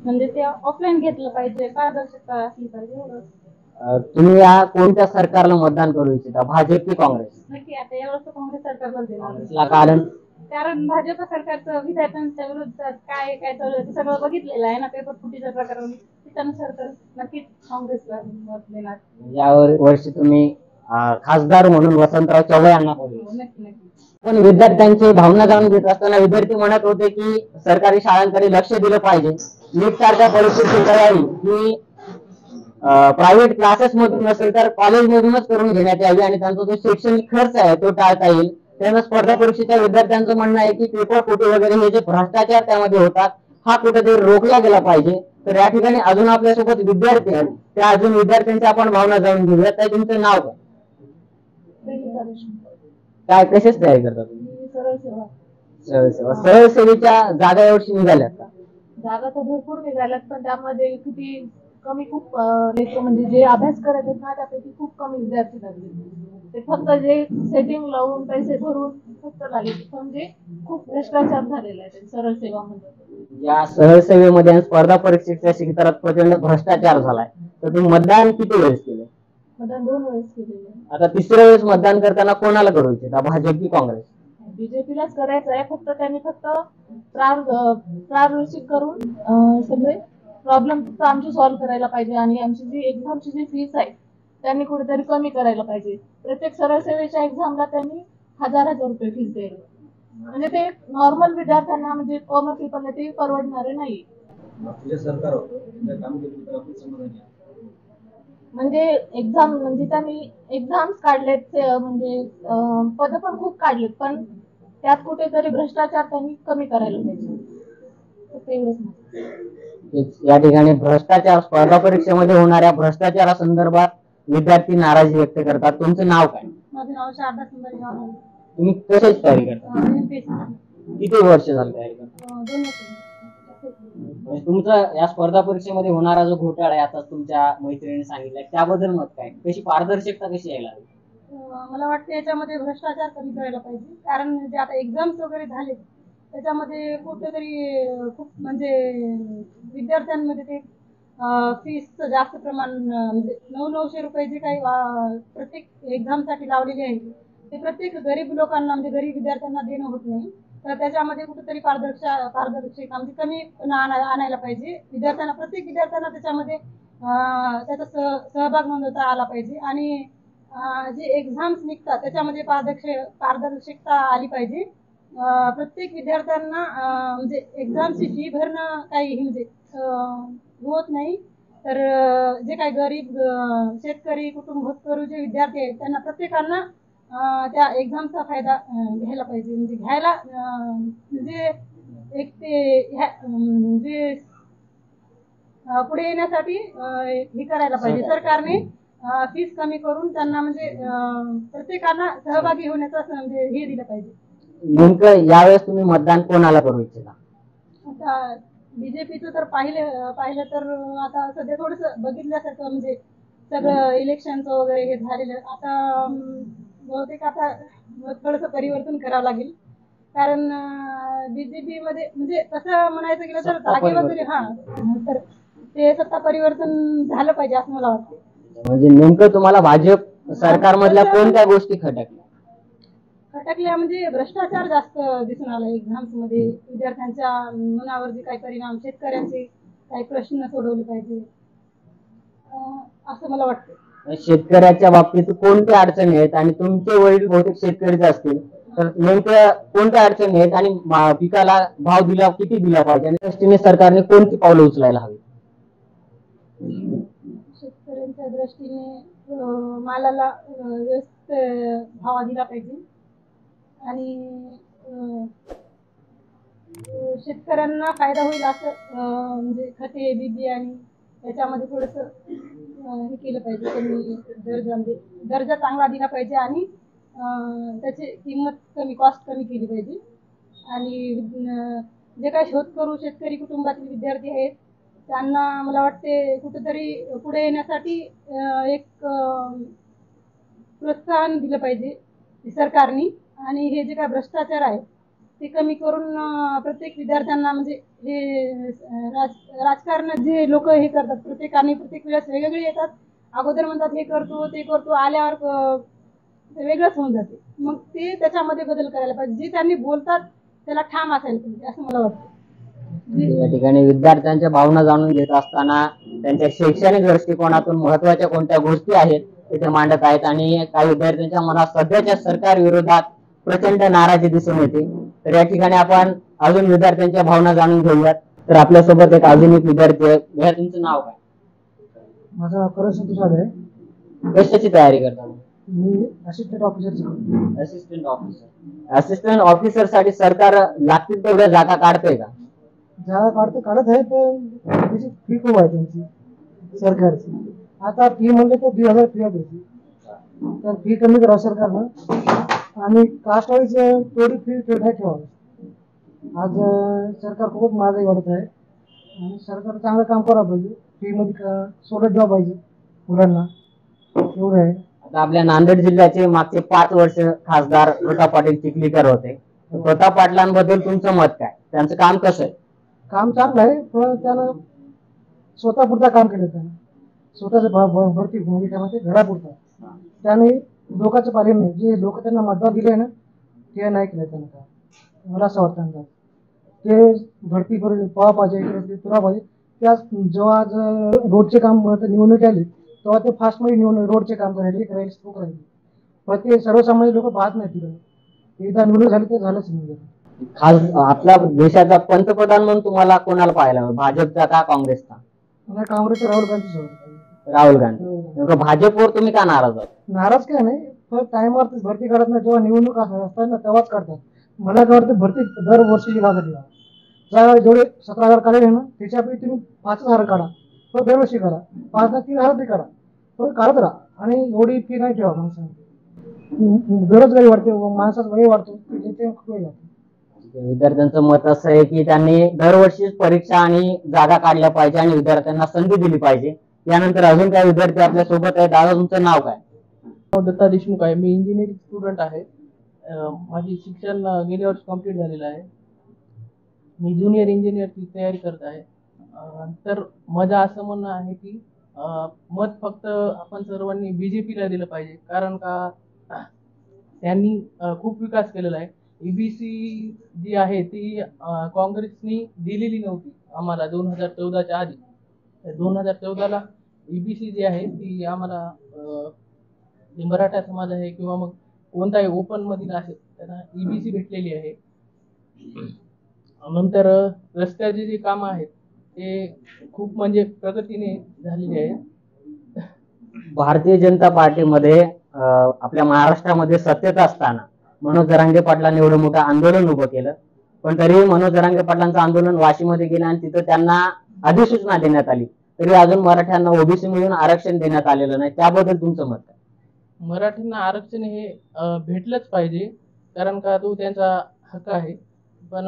म्हणजे ते ऑफलाईन घेतलं पाहिजे, पारदर्शकता असली पाहिजे. तुम्ही या कोणत्या सरकारला मतदान करू इच्छिता, भाजप की काँग्रेस? नक्की आता यावेळेस काँग्रेस सरकारला देणार. काँग्रेसला कारण? कारण भाजप सरकारचं विद्यार्थ्यांच्या विरोधात काय काय चालू आहे ते सगळं बघितलेलं आहे ना पेपर फुटीचं प्रकरण. त्यानुसार तर नक्कीच काँग्रेसला मत देणार. या वर्षी तुम्ही खासदार म्हणून वसंतराव चव्हाण यांना नक्की. पण विद्यार्थ्यांची भावना जाणून घेत असताना विद्यार्थी म्हणत होते की सरकारी शाळांकडे लक्ष दिलं पाहिजे. नीट सारख्या परिस्थिती करावी की प्रायव्हेट क्लासेस मधून नसेल तर कॉलेज मधूनच करून घेण्यात यावी आणि त्यांचा जो शैक्षणिक खर्च आहे तो टाळता येईल. त्यांना स्पर्धा परीक्षेच्या विद्यार्थ्यांचं म्हणणं आहे की पेपर फुटी वगैरे हे जे भ्रष्टाचार त्यामध्ये होतात हा कुठेतरी रोखला गेला पाहिजे. तर या ठिकाणी अजून आपल्यासोबत विद्यार्थी आहेत, त्या अजून विद्यार्थ्यांच्या आपण भावना जाणून घेऊया. तर तुमचं नाव काय? कशाच तयारी करता तुम्ही? सरळ सेवा. सरळ सेवेच्या जागा यावर्षी निघाल्यात का? जागा तर भरपूर निघाल्यात पण त्यामध्ये किती कमी खूप म्हणजे जे अभ्यास करत आहेत ना त्यापैकी खूप कमी विद्यार्थी लागले. ते फक्त जे सेटिंग लावून पैसे भरून फक्त लागले. म्हणजे खूप भ्रष्टाचार झालेला आहे सरळ सेवामध्ये. या सरळ सेवेमध्ये आणि स्पर्धा परीक्षेच्या क्षेत्रात प्रचंड भ्रष्टाचार झालाय. तर तुम्ही मतदान किती वेळेस केलं? मतदान 2 वेळेस केलेलं. आता तिसऱ्या वेळेस मतदान करताना कोणाला करू इच्छिता, भाजप की काँग्रेस? बीजेपीलाच करायचं आहे. त्यांनी प्रारदर्शक करून सगळे प्रॉब्लेम फक्त आमची सॉल्व्ह करायला पाहिजे आणि आमची जी एक्झामची जी फीस आहे त्यांनी कुठेतरी कमी करायला पाहिजे. प्रत्येक सरळ सेवेच्या एक्झामला त्यांनी 1000 रुपये फीस द्यायला. म्हणजे ते नॉर्मल विद्यार्थ्यांना म्हणजे कॉमन पीपलला ते परवडणारे नाही. सरकार म्हणजे एक्झाम म्हणजे त्यांनी एक्झाम्स काढलेत म्हणजे पद पण खूप काढलेत पण त्यात कुठेतरी भ्रष्टाचार त्यांनी कमी करायला पाहिजे. या ठिकाणी भ्रष्टाचार स्पर्धा परीक्षेमध्ये होणाऱ्या भ्रष्टाचारासंदर्भात विद्यार्थी नाराजी व्यक्त करतात. तुमचं नाव काय? माझं नाव शारदा सुंदरी गावणे. तुम्ही कशाची तयारी करता? किती वर्ष झाली तयारी करता? 2 वर्ष. म्हणजे तुमचं या स्पर्धा परीक्षेमध्ये होणारा जो घोटाळा आहे आता तुमच्या मैत्रिणीने सांगितलं त्याबद्दल मत काय? कशी पारदर्शकता कशी यायला हवी? मला वाटतं याच्यामध्ये भ्रष्टाचार कमी करायला पाहिजे. कारण जे आता एक्झाम्स वगैरे झाले त्याच्यामध्ये कुठेतरी खूप म्हणजे विद्यार्थ्यांमध्ये ते फीसचं जास्त प्रमाण म्हणजे 900 रुपये जे काही प्रत्येक एक्झामसाठी लावलेले आहे ते प्रत्येक गरीब लोकांना म्हणजे गरीब विद्यार्थ्यांना देणं होत नाही. तर त्याच्यामध्ये कुठेतरी पारदर्शकता म्हणजे कमी आणायला पाहिजे. प्रत्येक विद्यार्थ्यांना त्याच्यामध्ये त्याचा सहभाग नोंदवता आला पाहिजे आणि जे एक्झाम्स निघतात त्याच्यामध्ये पारदर्शकता आली पाहिजे. प्रत्येक विद्यार्थ्यांना म्हणजे एक्झामची फी भरणं काही म्हणजे होत नाही. तर जे काही गरीब शेतकरी कुटुंबोत्करू जे विद्यार्थी आहेत त्यांना प्रत्येकांना त्या एक्झामचा फायदा घ्यायला पाहिजे. म्हणजे घ्यायला म्हणजे एक ते म्हणजे पुढे येण्यासाठी हे करायला पाहिजे सरकारने. फीस कमी करून त्यांना म्हणजे प्रत्येकांना सहभागी होण्याचा म्हणजे हे दिलं पाहिजे. नेमकं यावेळेस तुम्ही मतदान कोणाला करू इच्छिता? आता बीजेपीचं तर पाहिलं तर आता सध्या थोडस बघितल्यासारखं म्हणजे सगळं इलेक्शनचं वगैरे हे झालेलं. आता बहुतेक आता थोडस परिवर्तन करावं लागेल. कारण बीजेपी मध्ये म्हणजे तसं म्हणायचं गेलं तर जागे वगैरे तर ते सत्ता परिवर्तन झालं पाहिजे असं मला वाटतं. म्हणजे नेमकं तुम्हाला भाजप सरकारमधल्या कोणत्या गोष्टी खटकल्या म्हणजे भ्रष्टाचार जास्त दिसून आला एक्झाम्स मध्ये. विद्यार्थ्यांच्या मनावर जे काही परिणाम, शेतकऱ्यांचे काही प्रश्न सोडवले पाहिजे असं मला वाटतं. शेतकऱ्याच्या बाबतीत कोणत्या अडचणी आहेत आणि तुमचे वडील बहुतेक शेतकरीच असतील, तर नेमक्या कोणत्या अडचणी आहेत आणि पिकाला भाव किती दिला पाहिजे आणि दृष्टीने सरकारने कोणती पावलं उचलायला हवी? शेतकऱ्यांच्या दृष्टीने मालाला व्यवस्थित भाव दिला पाहिजे आणि शेतकऱ्यांना फायदा होईल असं म्हणजे खते बी आणि त्याच्यामध्ये थोडस हे केलं पाहिजे. कमी दर्जा चांगला दिला पाहिजे आणि त्याची किंमत कॉस्ट कमी केली पाहिजे. आणि जे काही शोधकरू शेतकरी कुटुंबातील विद्यार्थी आहेत त्यांना मला वाटते कुठेतरी पुढे येण्यासाठी एक प्रोत्साहन दिलं पाहिजे सरकारने. आणि हे जे काय भ्रष्टाचार आहे ते कमी करून प्रत्येक विद्यार्थ्यांना म्हणजे हे राजकारणात जे लोक हे करतात प्रत्येक वेळेस वेगवेगळे येतात. अगोदर म्हणतात हे करतो ते करतो, आल्यावर वेगळंच होऊन जाते. मग ते त्याच्यामध्ये बदल करायला पाहिजे. जे त्यांनी बोलतात त्याला ठाम असायला पाहिजे असं मला वाटतं. या ठिकाणी विद्यार्थ्यांच्या भावना जाणून घेत असताना त्यांच्या शैक्षणिक दृष्टिकोनातून महत्वाच्या कोणत्या गोष्टी आहेत ते मांडत आहेत. आणि काही विद्यार्थ्यांच्या मनात सध्याच्या सरकार विरोधात प्रचंड नाराजी दिसून येते. तर या ठिकाणी आपण अजून विद्यार्थ्यांच्या भावना जाणून घेऊयात. तर आपल्यासोबत एक अजून एक विद्यार्थी आहे. भैया तुमचं नाव काय? माझं नाव करण संतोष आहे. कशाची तयारी करता? मी असिस्टंट ऑफिसर. असिस्टंट ऑफिसर साठी सरकार लागतील तेवढ्या जागा काढतंय का? जागा काढत आहे पण त्याची फी खूप आहे त्यांची सरकारची. आता फी म्हणले तर 2000 फी आहे त्याची. तर फी कमी करावं सरकारनं आणि कास्ट वाईज थोडी फी ठेवावी. आज सरकार खूपच महागाई वाढत आहे आणि सरकार चांगलं काम करायला पाहिजे. फी मध्ये सोडत द्यावं पाहिजे मुलांना, एवढं आहे. आता आपल्या नांदेड जिल्ह्याचे मागचे 5 वर्ष खासदार प्रताप पाटील चिखलीकर होते. प्रताप पाटलांबद्दल तुमचं मत काय? त्यांचं काम कसं आहे? काम चांगलं आहे पण त्यानं स्वतःपुरता काम केलं. त्यानं स्वतःच भरती भूमिकेमध्ये घरापुरता त्याने लोकांचं पालन नाही. जे लोक त्यांना मतदान दिले ना ते नाही केलं त्यानं काम. मला असं वाटतं ते भरती पाहा पाहिजे, इकडे तुला पाहिजे. त्याच जेव्हा रोडचे काम निवडणूक आली तेव्हा ते फास्टमध्ये रोडचे काम करायला सुरू राहिले. पण ते सर्वसामान्य लोक पाहत नाही तिकडे. एकदा निवडणूक झाली तर झालंच नाही. खास आपला देशाचा पंतप्रधान म्हणून तुम्हाला कोणाला पाहायला हवं? भाजपचा का काँग्रेसचा? मला काँग्रेसचा राहुल गांधी. राहुल गांधी. भाजपवर तुम्ही का नाराज आहात? नाराज काय नाही पण टाइमवर भरती काढत नाही. जेव्हा निवडणूक असतात ना तेव्हाच काढतात. मला काय वाटतं भरती दरवर्षी लावतात. जेवढे 17,000 काढले ना त्याच्यापैकी तुम्ही 5,000 काढा. तो दरवर्षी करा. 5,000 3,000 काढा. तो काढत राहा आणि एवढी फी नाही ठेवा. माणसाने बेरोजगारी वाढते, माणसाचा वय वाढतो. विद्यार्थ्यांचं मत असं आहे की त्यांनी दरवर्षी परीक्षा आणि जागा काढल्या पाहिजे आणि विद्यार्थ्यांना संधी दिली पाहिजे. यानंतर अजून काही विद्यार्थी आपल्या सोबत आहेत. दादा तुमचं नाव काय? दत्ता देशमुख आहे. मी इंजिनिअरिंग स्टुडंट आहे. माझी शिक्षण गेल्या वर्षी कम्प्लीट झालेलं आहे. मी ज्युनियर इंजिनियरची तयारी करत आहे. तर माझं असं म्हणणं आहे की मत फक्त आपण सर्वांनी बीजेपीला दिलं पाहिजे. कारण का त्यांनी खूप विकास केलेला आहे. ईबीसी जी आहे ती काँग्रेसनी दिलेली नव्हती आम्हाला 2014च्या आधी. 2014ला ईबीसी जी आहे ती आम्हाला जे मराठा समाज आहे किंवा मग कोणताही ओपन मधील असेल त्यांना ईबीसी भेटलेली आहे. नंतर रस्त्याचे जे काम आहेत ते खूप म्हणजे प्रगतीने झालेले आहेत. भारतीय जनता पार्टीमध्ये आपल्या महाराष्ट्रामध्ये सत्तेत असताना मनोज जरांगे पाटलांनी एवढं मोठं आंदोलन उभं केलं, पण तरीही मनोज जरांगे पाटलांचं आंदोलन वाशीमध्ये गेलं आणि तिथं त्यांना अधिसूचना देण्यात आली, तरी अजून मराठ्यांना ओबीसी मधून आरक्षण देण्यात आलेलं नाही. त्याबद्दल तुमचं मत काय? मराठ्यांना आरक्षण हे भेटलंच पाहिजे, कारण का तो त्यांचा हक्क आहे. पण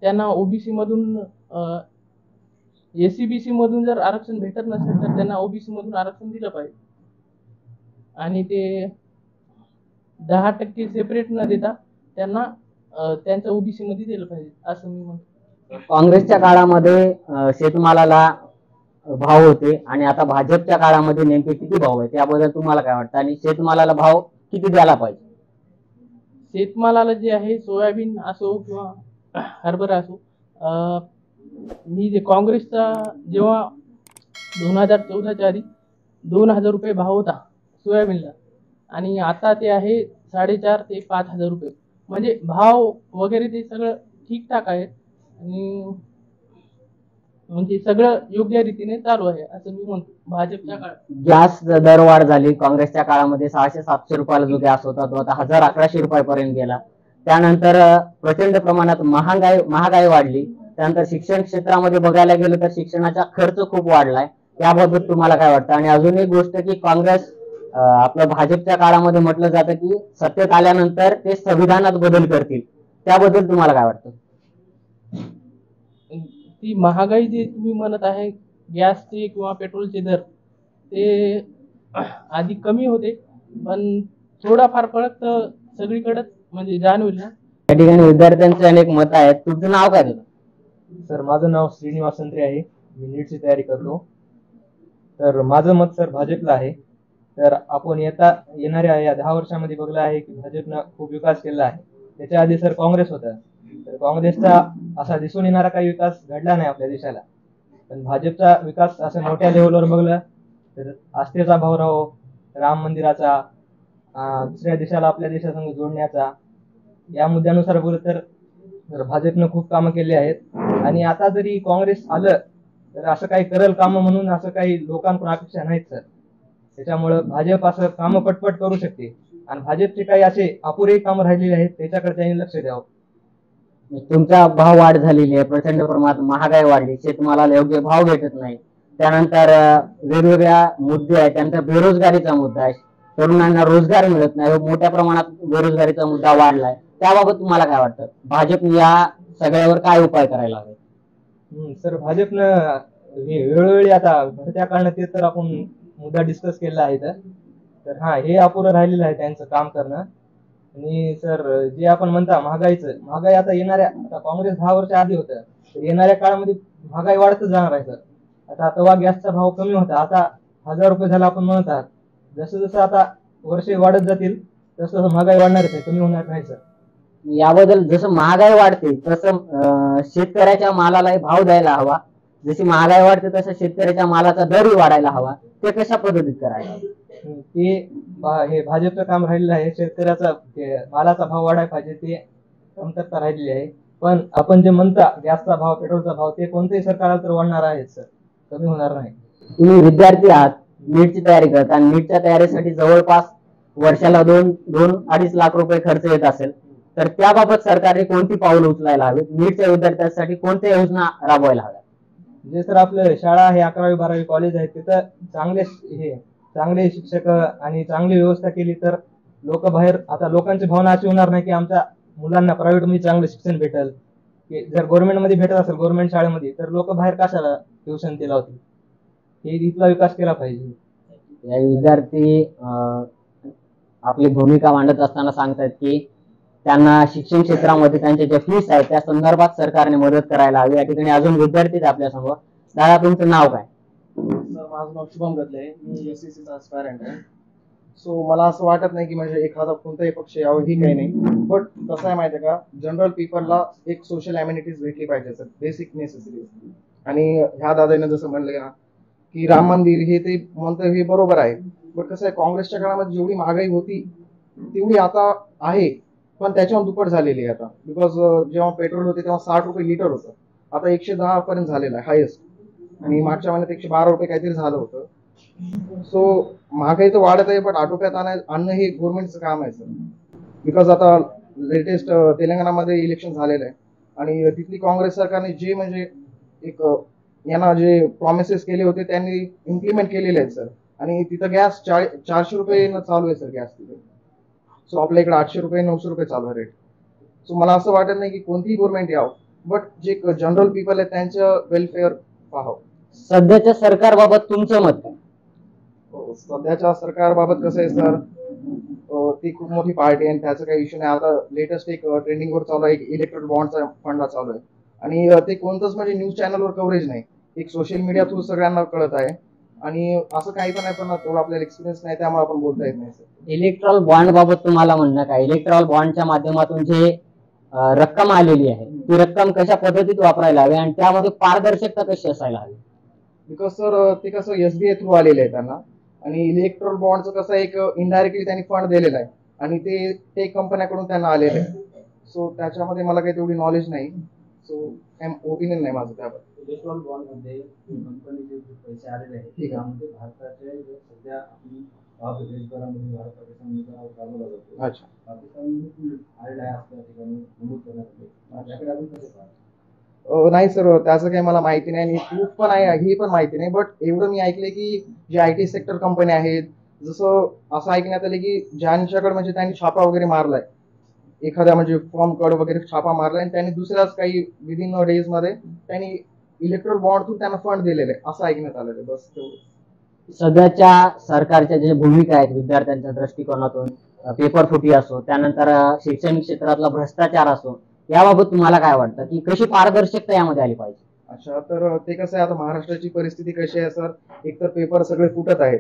त्यांना ओबीसी मधून एससीबीसी मधून जर आरक्षण भेटत नसेल तर त्यांना ओबीसी मधून आरक्षण दिलं पाहिजे आणि ते 10% सेपरेट न देता त्यांना त्यांचं ओबीसी मध्ये दिलं पाहिजे असं मी म्हणतो. काँग्रेसच्या काळामध्ये शेतमालाला भाव होते आणि आता भाजपच्या काळामध्ये नेमके किती भाव आहेत याबद्दल तुम्हाला काय वाटतं, आणि शेतमालाला भाव किती द्यायला पाहिजे? शेतमालाला जे आहे सोयाबीन असो किंवा हरभरा असो, मी जे काँग्रेसचा जेव्हा 2014च्या आधी 2000 रुपये भाव होता सोयाबीनला आणि आता ते आहे 4,500 ते 5,000 रुपये. म्हणजे भाव वगैरे ते सगळं ठीकठाक आहे आणि म्हणजे सगळं योग्य रीतीने चालू आहे असं मी म्हणतो. भाजपच्या काळात गॅस दरवाढ झाली. काँग्रेसच्या काळामध्ये 600-700 रुपयाला जो गॅस होता तो आता 1,000-1,100 रुपयापर्यंत गेला. त्यानंतर प्रचंड प्रमाणात महागाई वाढली. त्यानंतर शिक्षण क्षेत्रामध्ये बघायला गेलं तर शिक्षणाचा खर्च खूप वाढलाय. याबाबत तुम्हाला काय वाटतं? आणि अजून एक गोष्ट की काँग्रेस आपलं भाजपच्या काळामध्ये म्हटलं जातं की सत्तेत आल्यानंतर ते संविधानात बदल करतील, त्याबद्दल तुम्हाला काय वाटतं? ती महागाई जी तुम्ही म्हणत आहे गॅसचे किंवा पेट्रोलचे दर ते आधी कमी होते, पण थोडाफार फरक तर सगळीकडेच म्हणजे जाणवेल ना. या ठिकाणी विद्यार्थ्यांचे अनेक मत आहेत. तुमचं नाव काय? सर माझं नाव श्रीनिवास संत्रे आहे. मी नीटची तयारी करतो. तर माझं मत सर भाजपला आहे. तर आपण येणाऱ्या या 10 वर्षामध्ये बघलं आहे की भाजपनं खूप विकास केला आहे. त्याच्या आधी सर काँग्रेस होता, तर काँग्रेसचा असा दिसून येणारा काही विकास घडला नाही आपल्या देशाला. पण भाजपचा विकास असं मोठ्या लेवलवर बघलं तर आस्थेचा भाव राहो, राम मंदिराचा, दुसऱ्या देशाला आपल्या देशासंग जोडण्याचा, या मुद्द्यानुसार बोलत तर भाजपनं खूप कामं केली आहेत. आणि आता जरी काँग्रेस आलं तर असं काही करेल कामं म्हणून असं काही लोकांकडून अपेक्षा नाहीत सर. त्याच्यामुळं भाजप असं कामं पटपट करू शकते आणि भाजपचे काही असे अपुरे कामं राहिलेले आहेत त्याच्याकडे त्यांनी लक्ष द्यावं. तुमचा भाव वाढ झालेली आहे, प्रचंड प्रमाणात महागाई वाढली, शेतमालाला योग्य भाव भेटत नाही. त्यानंतर वेगवेगळ्या मुद्दे आहेत. त्यानंतर बेरोजगारीचा मुद्दा आहे, तरुणांना रोजगार मिळत नाही, मोठ्या प्रमाणात बेरोजगारीचा मुद्दा वाढलाय. त्याबाबत तुम्हाला काय वाटतं? भाजप या सगळ्यावर काय उपाय करायला हवे? सर भाजपनं वेळोवेळी आता भरत्या काळात ते तर आपण मुद्दा डिस्कस केला आहे. तर हे अपुरं राहिलेलं आहे त्यांचं काम करणं. आणि सर जे आपण म्हणता महागाई आता काँग्रेस 10 वर्ष आधी होतं, तर येणाऱ्या काळामध्ये महागाई वाढतच जाणार आहे सर. आता तेव्हा गॅसचा भाव कमी होता, आता 1000 रुपये झाला आपण म्हणत आहात. जसं जसं आता वर्षे वाढत जातील तसं महागाई वाढणारच आहे, कमी होणार नाही सर. याबद्दल जसं महागाई वाढते तसं शेतकऱ्याच्या मालालाही भाव द्यायला हवा. जशी महागाई वाढते तसं शेतकऱ्याच्या मालाचा दरही वाढायला हवा. ते कशा पद्धतीत करायला? हे भाजपचं काम राहिलेलं आहे. शेतकऱ्याचा मालाचा भाव वाढायला पाहिजे, ते कमतरता राहिलेली आहे. पण आपण जे म्हणता गॅसचा भाव, पेट्रोलचा भाव, ते कोणत्याही सरकारला तर वाढणार आहे सर, कमी होणार नाही. तुम्ही विद्यार्थी आहात, नीटची तयारी करता आणि नीटच्या तयारीसाठी जवळपास वर्षाला 2-2.5 लाख रुपये खर्च येत असेल, तर त्याबाबत सरकारने कोणती पाऊल उचलायला हवी? नीटच्या विद्यार्थ्यांसाठी कोणत्या योजना राबवायला हव्या? जे सर आपलं शाळा आहे, 11वी 12वी कॉलेज आहे, तिथं चांगले शिक्षक आणि चांगली व्यवस्था केली तर लोकांची भावना अशी होणार नाही की आमच्या मुलांना प्रायव्हेट मध्ये चांगलं शिक्षण भेटेल. जर गव्हर्नमेंट मध्ये भेटत असेल, गव्हर्नमेंट शाळेमध्ये, तर लोक बाहेर कशाला ट्युशन ते लावतील. हे इथला विकास केला पाहिजे. या विद्यार्थी आपली भूमिका मांडत असताना सांगतात की त्यांना शिक्षण क्षेत्रामध्ये त्यांच्या ज्या फीस आहेत त्या संदर्भात सरकारने मदत करायला हवी. या ठिकाणी अजून विद्यार्थी आपल्या समोर. दादा, तुमचं नाव काय? सर माझं नाव शुभम गदले आहे. मी एससीसीचा ॲस्पायरंट आहे. सो मला असं वाटत नाही की म्हणजे एखादा कोणताही पक्ष यावं, ही काही नाही. बट कसं आहे माहिती आहे का, जनरल पीपलला एक सोशल अम्युनिटीज भेटली पाहिजे सर, बेसिक नेसेसरीज. आणि ह्या दादाने जसं म्हणलं ना की राम मंदिर हे ते म्हणतं हे बरोबर आहे, बट कसं आहे, काँग्रेसच्या काळामध्ये जेवढी महागाई होती तेवढी आता आहे, पण त्याच्याहून दुप्पट झालेली आहे आता. बिकॉज जेव्हा पेट्रोल होते तेव्हा 60 रुपये लिटर होतं, आता 110 पर्यंत झालेलं आहे हायेस्ट, आणि मागच्या महिन्यात 112 रुपये काहीतरी झालं होतं. सो महागाई तर वाढत आहे, पण आटोक्यात आणणं हे गव्हर्नमेंटचं काम आहे सर. बिकॉज आता लेटेस्ट तेलंगणामध्ये इलेक्शन झालेलं आहे, आणि तिथली काँग्रेस सरकारने जे म्हणजे एक यांना जे प्रॉमिसेस केले होते त्यांनी इम्प्लिमेंट केलेले आहेत सर. आणि तिथं गॅस 400 रुपये चालू आहे सर गॅस तिथे. सो आपल्या इकडे 800 रुपये 900 रुपये चालू आहे रेट. सो मला असं वाटत नाही की कोणतीही गव्हर्नमेंट यावं, बट जे जनरल पीपल आहे त्यांचं वेलफेअर पाहावं. सध्याच्या सरकारबाबत तुमचं मत काय? सध्याच्या सरकारबाबत कसं आहे सर, ती खूप मोठी पार्टी आहे आणि त्याचा काही इश्यू नाही. आता लेटेस्ट एक ट्रेंडिंगवर चालू आहे, एक इलेक्ट्रॉल बॉन्डचा फंडा चालू आहे, आणि ते कोणतंच म्हणजे न्यूज चॅनलवर कव्हरेज नाही, एक सोशल मीडिया थ्रू सगळ्यांना कळत आहे. आणि असं काही पण आहे, पण तेवढा आपल्याला एक्सपिरियन्स नाही, त्यामुळे आपण बोलता येत नाही सर. इलेक्ट्रॉल बॉन्ड बाबत तुम्हाला म्हणणं काय? इलेक्ट्रॉल बॉन्डच्या माध्यमातून जे रक्कम आलेली आहे ती रक्कम कशा पद्धतीत वापरायला हवी आणि त्यामध्ये पारदर्शकता कशी असायला हवी? बिकॉज सर ते कसं SBI थ्रू आलेलं आहे त्यांना, आणि इलेक्ट्रॉल बॉन्डचं कसं एक इनडायरेक्टली त्यांनी फंड दिलेला आहे, आणि ते कंपन्याकडून त्यांना आलेलं आहे. सो त्याच्यामध्ये मला काही तेवढी नॉलेज नाही, सो ओपिनियन नाही माझं त्यावर. इलेक्ट्रॉल बॉन्डमध्ये कंपनीचे जे पैसे आलेले आहेत त्यामध्ये भारताचे जे सध्या आपण पाहतो देशभरामध्ये भारत पाकिस्तान युद्धावर चालवला जातो. अच्छा. पाकिस्तानमध्ये आलेला आहे असं त्या ठिकाणी नमूद करण्यात आले. त्याकडे आपण कसे पाहतो? नाही सर, त्याचं काही मला माहिती नाही, आणि प्रूफ पण आहे ही पण माहिती नाही. बट एवढं मी ऐकलंय की जे IT सेक्टर कंपन्या आहेत, जसं असं ऐकण्यात आलं की ज्यांच्याकडे म्हणजे त्यांनी छापा वगैरे मारलाय, एखाद्या म्हणजे फॉर्म कड वगैरे छापा मारलाय, आणि त्यांनी दुसऱ्याच काही विदिन डेज मध्ये त्यांनी इलेक्ट्रॉल बॉन्ड थ्रू त्यांना फंड दिलेले आहे असं ऐकण्यात आलेलं आहे. बस तेवढं. सध्याच्या सरकारच्या जे भूमिका आहेत विद्यार्थ्यांच्या दृष्टिकोनातून, पेपर फुटी असो, त्यानंतर शैक्षणिक क्षेत्रातला भ्रष्टाचार असो, याबाबत तुम्हाला काय वाटतं की कशी पारदर्शकता यामध्ये आली पाहिजे? अच्छा, तर ते कसं आहे, आता महाराष्ट्राची परिस्थिती कशी आहे सर, एकतर पेपर सगळे फुटत आहेत,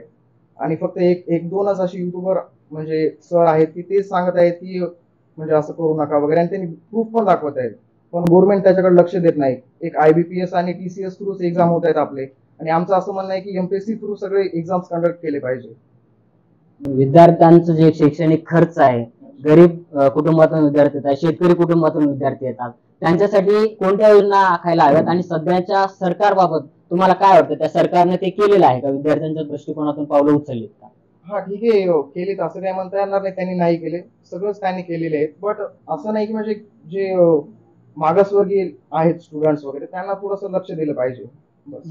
आणि फक्त एक दोनच असे युट्यूबर म्हणजे सर आहेत की ते सांगत आहेत की म्हणजे असं करू नका वगैरे, आणि त्यांनी प्रूफ पण दाखवत आहेत, पण गव्हर्नमेंट त्याच्याकडे लक्ष देत नाही. एक IBPS आणि TCS थ्रूच एक्झाम होत आहेत आपले, आणि आमचं असं म्हणणं आहे की MPSC थ्रू सगळे एक्झाम्स कंडक्ट केले पाहिजे. विद्यार्थ्यांचं जे शैक्षणिक खर्च आहे, गरीब कुटुंबातून विद्यार्थी येतात, शेतकरी कुटुंबातून विद्यार्थी येतात, त्यांच्यासाठी कोणत्या योजना आखायला हव्यात? आणि सध्याच्या सरकारबाबत तुम्हाला काय वाटतं, त्या सरकारने ते केलेलं आहे का? विद्यार्थ्यांच्या दृष्टिकोनातून पावलं उचललीत का? हा ठीक आहे, केलीत असं काही म्हणता येणार नाही, त्यांनी नाही केले, सगळंच त्यांनी केलेले आहेत. बट असं नाही की म्हणजे जे मागासवर्गीय आहेत स्टुडंट्स वगैरे त्यांना थोडंसं लक्ष दिलं पाहिजे.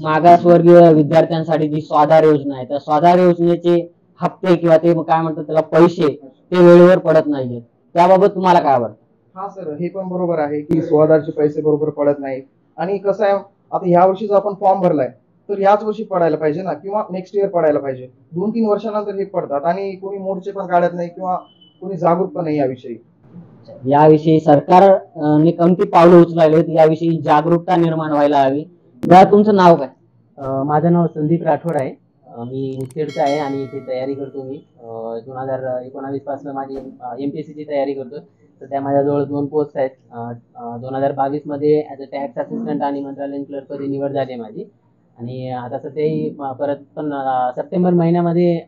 मागासवर्गीय विद्यार्थ्यांसाठी जी स्वाधार योजना आहे, त्या स्वाधार योजनेचे हप्ते किंवा ते काय म्हणतात त्याला पैसे, ते वेळेवर पडत नाहीयेत, त्याबाबत तुम्हाला काय वाटतं? हा सर, हे पण बरोबर आहे की स्वाधारचे पैसे बरोबर पडत नाहीत. आणि कसं आहे, आता ह्या वर्षीचा आपण फॉर्म भरलाय तर याच वर्षी पडायला पाहिजे ना, किंवा नेक्स्ट इयर पडायला पाहिजे. 2-3 वर्षानंतर हे पडतात, आणि कोणी मोर्चे पण काढत नाही किंवा कोणी जागरूक पण नाही याविषयी. याविषयी सरकारने कोणती पावलं उचलावीत, याविषयी जागरूकता निर्माण व्हायला हवी. तुमचं नाव काय? माझं नाव संदीप राठोड आहे. मी निस्तेडचा आहे आणि इथे तयारी करतो. मी 2019 पासून माझी MPSCची तयारी करतो. सध्या माझ्याजवळ 2 पोस्ट आहेत. 2022 मध्ये ॲज अ टॅक्स असिस्टंट आणि मंत्रालयीन क्लर्कची निवड झाली आहे माझी, आणि आता सध्याही परत पण सप्टेंबर महिन्यामध्ये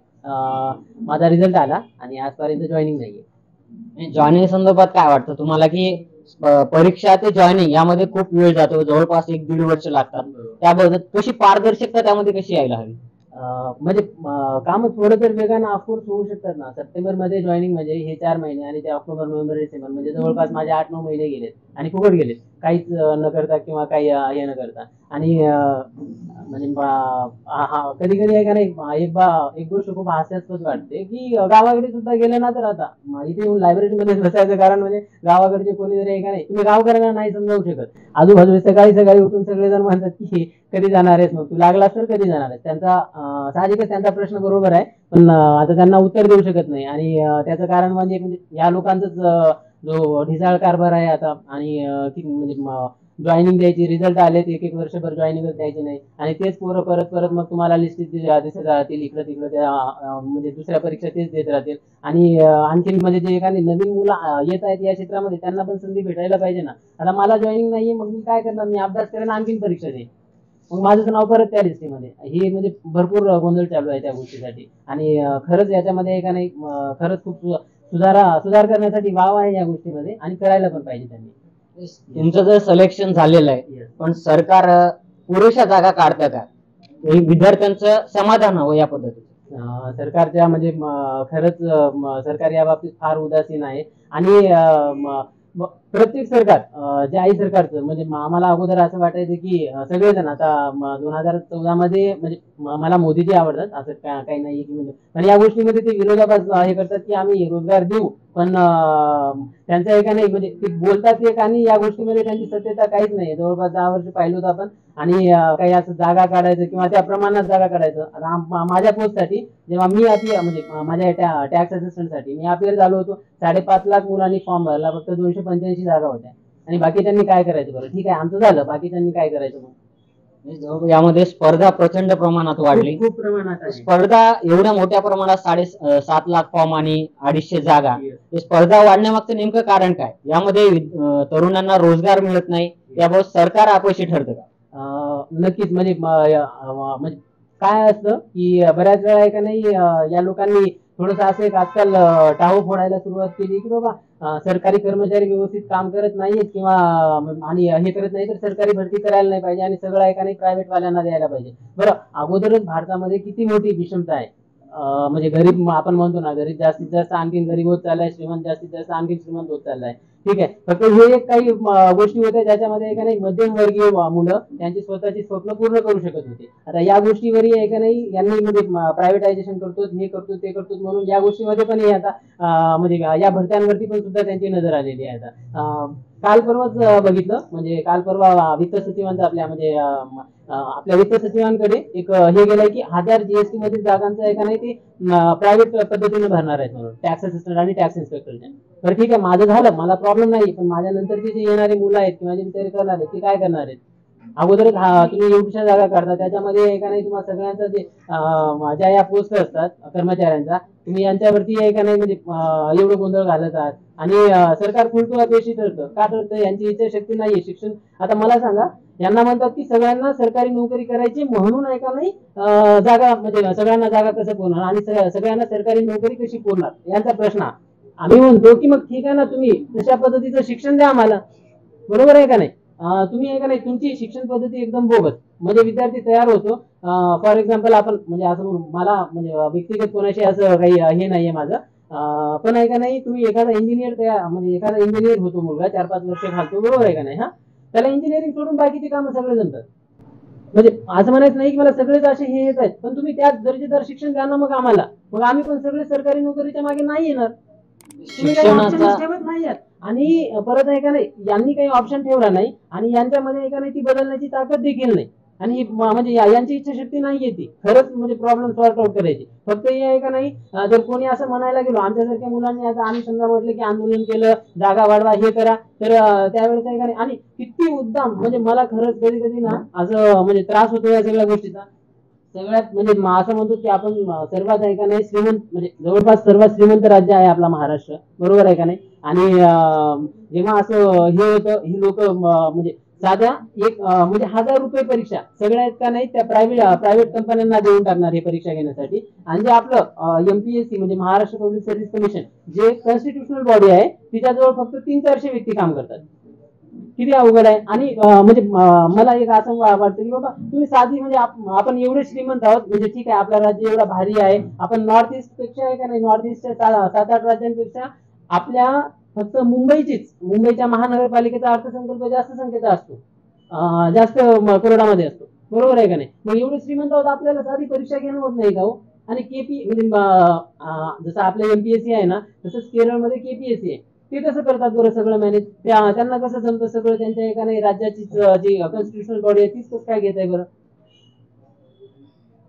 माझा रिझल्ट आला, आणि आजपर्यंत जॉईनिंग नाहीये. जॉईनिंग संदर्भात काय वाटतं तुम्हाला की परीक्षा ते जॉईनिंग यामध्ये खूप वेळ जातो, जवळपास 1-1.5 वर्ष लागतात, त्याबद्दल कशी पारदर्शकता त्यामध्ये कशी यायला हवी? म्हणजे काम थोडं तर वेगानं ऑफकोर्स होऊ शकतात ना. सप्टेंबर मध्ये जॉईनिंग म्हणजे हे 4 महिने, आणि ते ऑक्टोबर, नोव्हेंबर, डिसेंबर म्हणजे जवळपास माझे 8-9 महिने गेलेत, आणि फुकट गेलेत, काहीच न करता किंवा काही हे न करता. आणि म्हणजे कधी कधी आहे का नाही, एक गोष्ट खूप हास्यास्पद वाटते की गावाकडे सुद्धा गेलं ना, तर आता इथे येऊन लायब्ररीमध्ये बसायचं कारण म्हणजे गावाकडचे कोणी जरी आहे का नाही, तुम्ही गावकऱ्यांना नाही समजावू शकत. आजूबाजूला सकाळी उठून सगळेजण म्हणतात की कधी जाणार आहेस, मग तू लागलास तर कधी जाणार आहेस. त्यांचा साहजिकच त्यांचा प्रश्न बरोबर आहे, पण आता त्यांना उत्तर देऊ शकत नाही. आणि त्याचं कारण म्हणजे या लोकांचाच जो ढिसाळ कारभार आहे आता. आणि म्हणजे जॉईनिंग द्यायची, रिझल्ट आलेत, 1-1 वर्षभर जॉईनिंग द्यायची नाही, आणि तेच पोरं परत मग तुम्हाला लिस्टीत दिसत राहतील, इकडं तिकडं त्या म्हणजे दुसऱ्या परीक्षा तेच देत राहतील. आणि आणखी म्हणजे जे एखादी नवीन मुलं येत आहेत या क्षेत्रामध्ये, त्यांना पण संधी भेटायला पाहिजे ना. आता मला जॉईनिंग नाहीये, मग मी काय करणार? मी अभ्यास करेन, आणखीन परीक्षा देईन. मग माझं नाव परत त्या लिस्टमध्ये. हे म्हणजे भरपूर गोंधळ चालू आहे त्या गोष्टीसाठी. आणि खरंच याच्यामध्ये आहे का नाही खरंच खूप सुधार करण्यासाठी वाव आहे या गोष्टीमध्ये आणि करायला पण पाहिजे त्यांनी. तुमचं जर सिलेक्शन झालेलं आहे पण सरकार पुरेशा जागा काढतं का, विद्यार्थ्यांचं समाधान हवं या पद्धतीचं? सरकारच्या म्हणजे खरंच सरकार या बाबतीत फार उदासीन आहे. आणि प्रत्येक सरकार जे आहे सरकारचं म्हणजे आम्हाला अगोदर असं वाटायचं की सगळेजण आता 2014 मध्ये म्हणजे मला मोदीजी आवडतात असं काही नाही की म्हणजे पण या गोष्टीमध्ये ते विरोधाभास हे करतात की आम्ही रोजगार देऊ पण त्यांचं एका नाही म्हणजे ते बोलतात एक आणि या गोष्टीमध्ये त्यांची सत्यता काहीच नाही. जवळपास 10 वर्ष पाहिलं होतं आपण आणि काही असं जागा काढायचं किंवा त्या प्रमाणात जागा काढायचं. आता माझ्या पोस्टसाठी जेव्हा मी म्हणजे माझ्या टॅक्स असिस्टंटसाठी मी अपियर झालो होतो 5.5 लाख मुलांनी फॉर्म भरला, फक्त 285 जागा होत्या. आणि बाकीच्यांनी काय करायचं? बरं ठीक आहे आमचं झालं, बाकीच्यांनी काय करायचं? मग यामध्ये स्पर्धा प्रचंड प्रमाणात वाढली. खूप प्रमाणात स्पर्धा एवढ्या मोठ्या प्रमाणात 7.5 लाख फॉर्म आणि 250 जागा, हे स्पर्धा वाढण्यामागचं नेमकं कारण काय? यामध्ये तरुणांना रोजगार मिळत नाही, याबाबत सरकार अपयशी ठरतं का? नक्कीच म्हणजे काय असतं की बऱ्याच वेळा आहे का नाही या लोकांनी थोडस असं एक आजकाल टाहो फोडायला सुरुवात केली की बाबा सरकारी कर्मचारी व्यवस्थित काम करत नाहीत किंवा आणि हे करत नाही तर सरकारी भरती करायला नाही पाहिजे आणि सगळं आहे का नाही प्रायव्हेट वाल्यांना द्यायला पाहिजे. बरं अगोदरच भारतामध्ये किती मोठी विषमता आहे. म्हणजे गरीब आपण म्हणतो ना गरीब जास्तीत जास्त आणखीन गरीब होत चाललाय, श्रीमंत जास्तीत जास्त आणखीन श्रीमंत होत चाललाय. ठीक आहे, फक्त हे एक काही गोष्टी होत्या ज्याच्यामध्ये का नाही मध्यमवर्गीय मुलं त्यांची स्वतःची स्वप्न पूर्ण करू शकत होते. आता या गोष्टीवरही आहे का नाही यांनी म्हणजे प्रायव्हेटायझेशन करतो, हे करतो ते करतो म्हणून या गोष्टीमध्ये पण हे आता म्हणजे या भरत्यांवरती पण सुद्धा त्यांची नजर आलेली आहे. आता काल परवाच बघितलं म्हणजे काल परवा वित्त सचिवांचा आपल्या वित्त सचिवांकडे एक हे गेलंय की 1000 जीएसटी मधील जागांचं आहे का नाही ते प्रायव्हेट पद्धतीने भरणार आहेत म्हणून टॅक्स असिस्टंट आणि टॅक्स इन्स्पेक्टरच्या. तर ठीक आहे माझं झालं, मला प्रॉब्लेम नाही, पण माझ्या नंतरचे जे येणारे मुलं आहेत किंवा जे विचार करणार आहेत ते काय करणार आहेत? अगोदरच तुम्ही एवढ्या जागा काढता त्याच्यामध्ये आहे का नाही तुम्हाला सगळ्यांचा जे ज्या या पोस्ट असतात कर्मचाऱ्यांचा तुम्ही यांच्यावरती आहे का नाही म्हणजे एवढं गोंधळ घालत आहात आणि सरकार फुलटू अपयशी ठरतं. का ठरतं? यांची इच्छाशक्ती नाहीये. शिक्षण आता मला सांगा, यांना म्हणतात की सगळ्यांना सरकारी नोकरी करायची म्हणून आहे का नाही जागा म्हणजे सगळ्यांना जागा कसं पुरणार आणि सगळ्यांना सरकारी नोकरी कशी पुरणार यांचा प्रश्न. आम्ही म्हणतो की मग ठीक आहे ना तुम्ही तशा पद्धतीचं शिक्षण द्या आम्हाला, बरोबर आहे का नाही? तुम्ही आहे का नाही तुमची शिक्षण पद्धती एकदम बोगस म्हणजे विद्यार्थी तयार होतो. फॉर एक्झाम्पल आपण म्हणजे असं मला म्हणजे व्यक्तिगत कोणाशी असं काही हे नाहीये माझं, पण आहे का नाही तुम्ही एखादा इंजिनियर तयार म्हणजे एखादा इंजिनियर होतो मुलगा 4-5 वर्ष घालतो, बरोबर आहे का नाही? त्याला इंजिनिअरिंग सोडून बाकीची कामं सगळे जमतात. म्हणजे असं म्हणायचं नाही की मला सगळेच असे हे येत आहेत, पण तुम्ही त्यात दर्जेदार शिक्षण द्या ना मग आम्हाला, मग आम्ही पण सगळे सरकारी नोकरीच्या मागे नाही येणार. तुम्ही काही ऑप्शन ठेवत नाही आहेत आणि परत आहे का नाही यांनी काही ऑप्शन ठेवला नाही आणि यांच्यामध्ये का नाही ती बदलण्याची ताकद देखील नाही आणि म्हणजे यांची इच्छाशक्ती नाहीये ती खरंच म्हणजे प्रॉब्लेम सॉर्ट आउट करायची. फक्त हे आहे का नाही जर कोणी असं म्हणायला गेलो आमच्यासारख्या मुलांनी आता आम्ही समजा म्हटलं की आंदोलन केलं जागा वाढवा हे करा तर त्यावेळेस आहे का नाही आणि किती उद्दाम म्हणजे मला खरंच कधी कधी ना असं म्हणजे त्रास होतो या सगळ्या गोष्टीचा. सगळ्यात म्हणजे असं म्हणतो की आपण सर्वात आहे का नाही श्रीमंत म्हणजे जवळपास सर्वात श्रीमंत राज्य आहे आपला महाराष्ट्र, बरोबर आहे का नाही? आणि जेव्हा असं हे होतं ही लोक म्हणजे साध्या एक म्हणजे 1000 रुपये परीक्षा सगळ्या आहेत का नाही त्या प्रायव्हेट कंपन्यांना देऊन टाकणार हे परीक्षा घेण्यासाठी. आणि जे आपलं MPSC म्हणजे महाराष्ट्र पब्लिक सर्व्हिस कमिशन जे कॉन्स्टिट्युशनल बॉडी आहे तिच्याजवळ फक्त 300-400 व्यक्ती काम करतात. किती अवघड आहे. आणि म्हणजे मला एक असं वाटतं की बाबा तुम्ही साधी म्हणजे आपण एवढे श्रीमंत आहोत म्हणजे ठीक आहे आपलं राज्य एवढा भारी आहे, आपण नॉर्थ ईस्ट पेक्षा आहे का नाही नॉर्थ ईस्टच्या 7-8 राज्यांपेक्षा आपल्या फक्त मुंबईच्या महानगरपालिकेचा अर्थसंकल्प जास्त संख्येचा असतो, जास्त करोडामध्ये असतो, बरोबर आहे का नाही? मग एवढे श्रीमंत आहोत आपल्याला साधी परीक्षा घेणं होत नाही का हो? आणि केपी म्हणजे जसं आपलं MPSC आहे ना तसंच केरळमध्ये KPSC आहे. ते कसं करतात बरं सगळं मॅनेज? त्यांना कसं जमतं सगळं? त्यांच्या एका नाही राज्याची जी कॉन्स्टिट्युशनल बॉडी आहे तीच कसं काय घेत आहे बरं?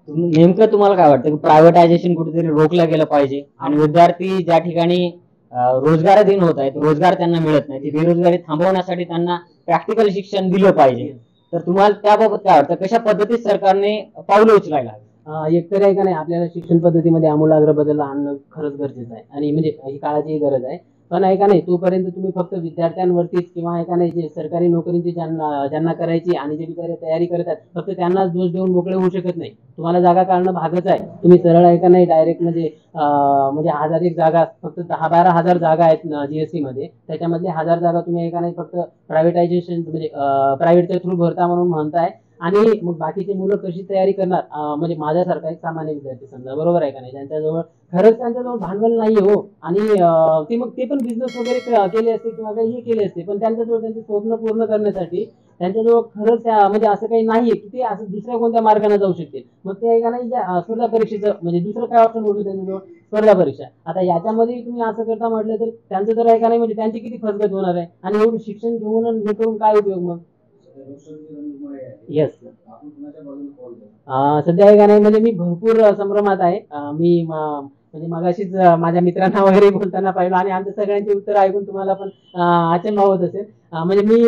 नेमकं तुम्हाला काय वाटतं की प्रायव्हेटायझेशन कुठेतरी रोखलं गेलं पाहिजे आणि विद्यार्थी ज्या ठिकाणी रोजगाराधीन होत आहेत रोजगार त्यांना मिळत नाही, ती बेरोजगारी थांबवण्यासाठी त्यांना प्रॅक्टिकल शिक्षण दिलं पाहिजे. तर तुम्हाला त्याबाबत काय वाटतं? कशा पद्धतीत सरकारने पावलं उचलायला? एकतर आहे का नाही आपल्याला शिक्षण पद्धतीमध्ये आमूलाग्र बदल आणणं खरंच गरजेचं आहे आणि म्हणजे ही काळाची गरज आहे. पण आहे का नाही तोपर्यंत तुम्ही फक्त विद्यार्थ्यांवरतीच किंवा आहे का नाही जे सरकारी नोकरीची ज्यांना करायची आणि जे बिचारे तयारी करतात फक्त त्यांनाच दोष देऊन मोकळे होऊ शकत नाही. तुम्हाला जागा काढणं भागच आहे. तुम्ही सरळ आहे का नाही डायरेक्ट म्हणजे 1001 जागा फक्त 10-12 हजार जागा आहेत GST मध्ये, त्याच्यामधले 1000 जागा तुम्ही आहे का नाही फक्त प्रायव्हेटायझेशन म्हणजे प्रायव्हेटच्या थ्रू भरता म्हणून म्हणताय. आणि मग बाकीची मुलं कशी तयारी करणार? म्हणजे माझ्यासारखा एक सामान्य विद्यार्थी समजा, बरोबर आहे का नाही, त्यांच्याजवळ भांडवल नाही हो आणि ते पण बिझनेस वगैरे केले असते किंवा काही हे केले असते, पण त्यांच्याजवळ त्यांचे स्वप्न पूर्ण करण्यासाठी त्यांच्याजवळ खरंच म्हणजे असं काही नाहीये की ते असं दुसऱ्या कोणत्या मार्गाने जाऊ शकतील. मग ते आहे का नाही स्पर्धा परीक्षेचं म्हणजे दुसरं काय ऑप्शन होतं त्यांच्याजवळ? स्पर्धा परीक्षा. आता याच्यामध्ये तुम्ही असं करता म्हटलं तर त्यांचं तर आहे का नाही म्हणजे त्यांची किती फसगत होणार आहे आणि एवढं शिक्षण घेऊन हे करून काय उपयोग मग? येस सध्या आहे का नाही म्हणजे मी भरपूर संभ्रमात आहे. मी म्हणजे मगाशीच माझ्या मित्रांना वगैरे बोलताना पाहिलं आणि आमच्या सगळ्यांची उत्तर ऐकून तुम्हाला पण अचंबा होत असेल. म्हणजे मी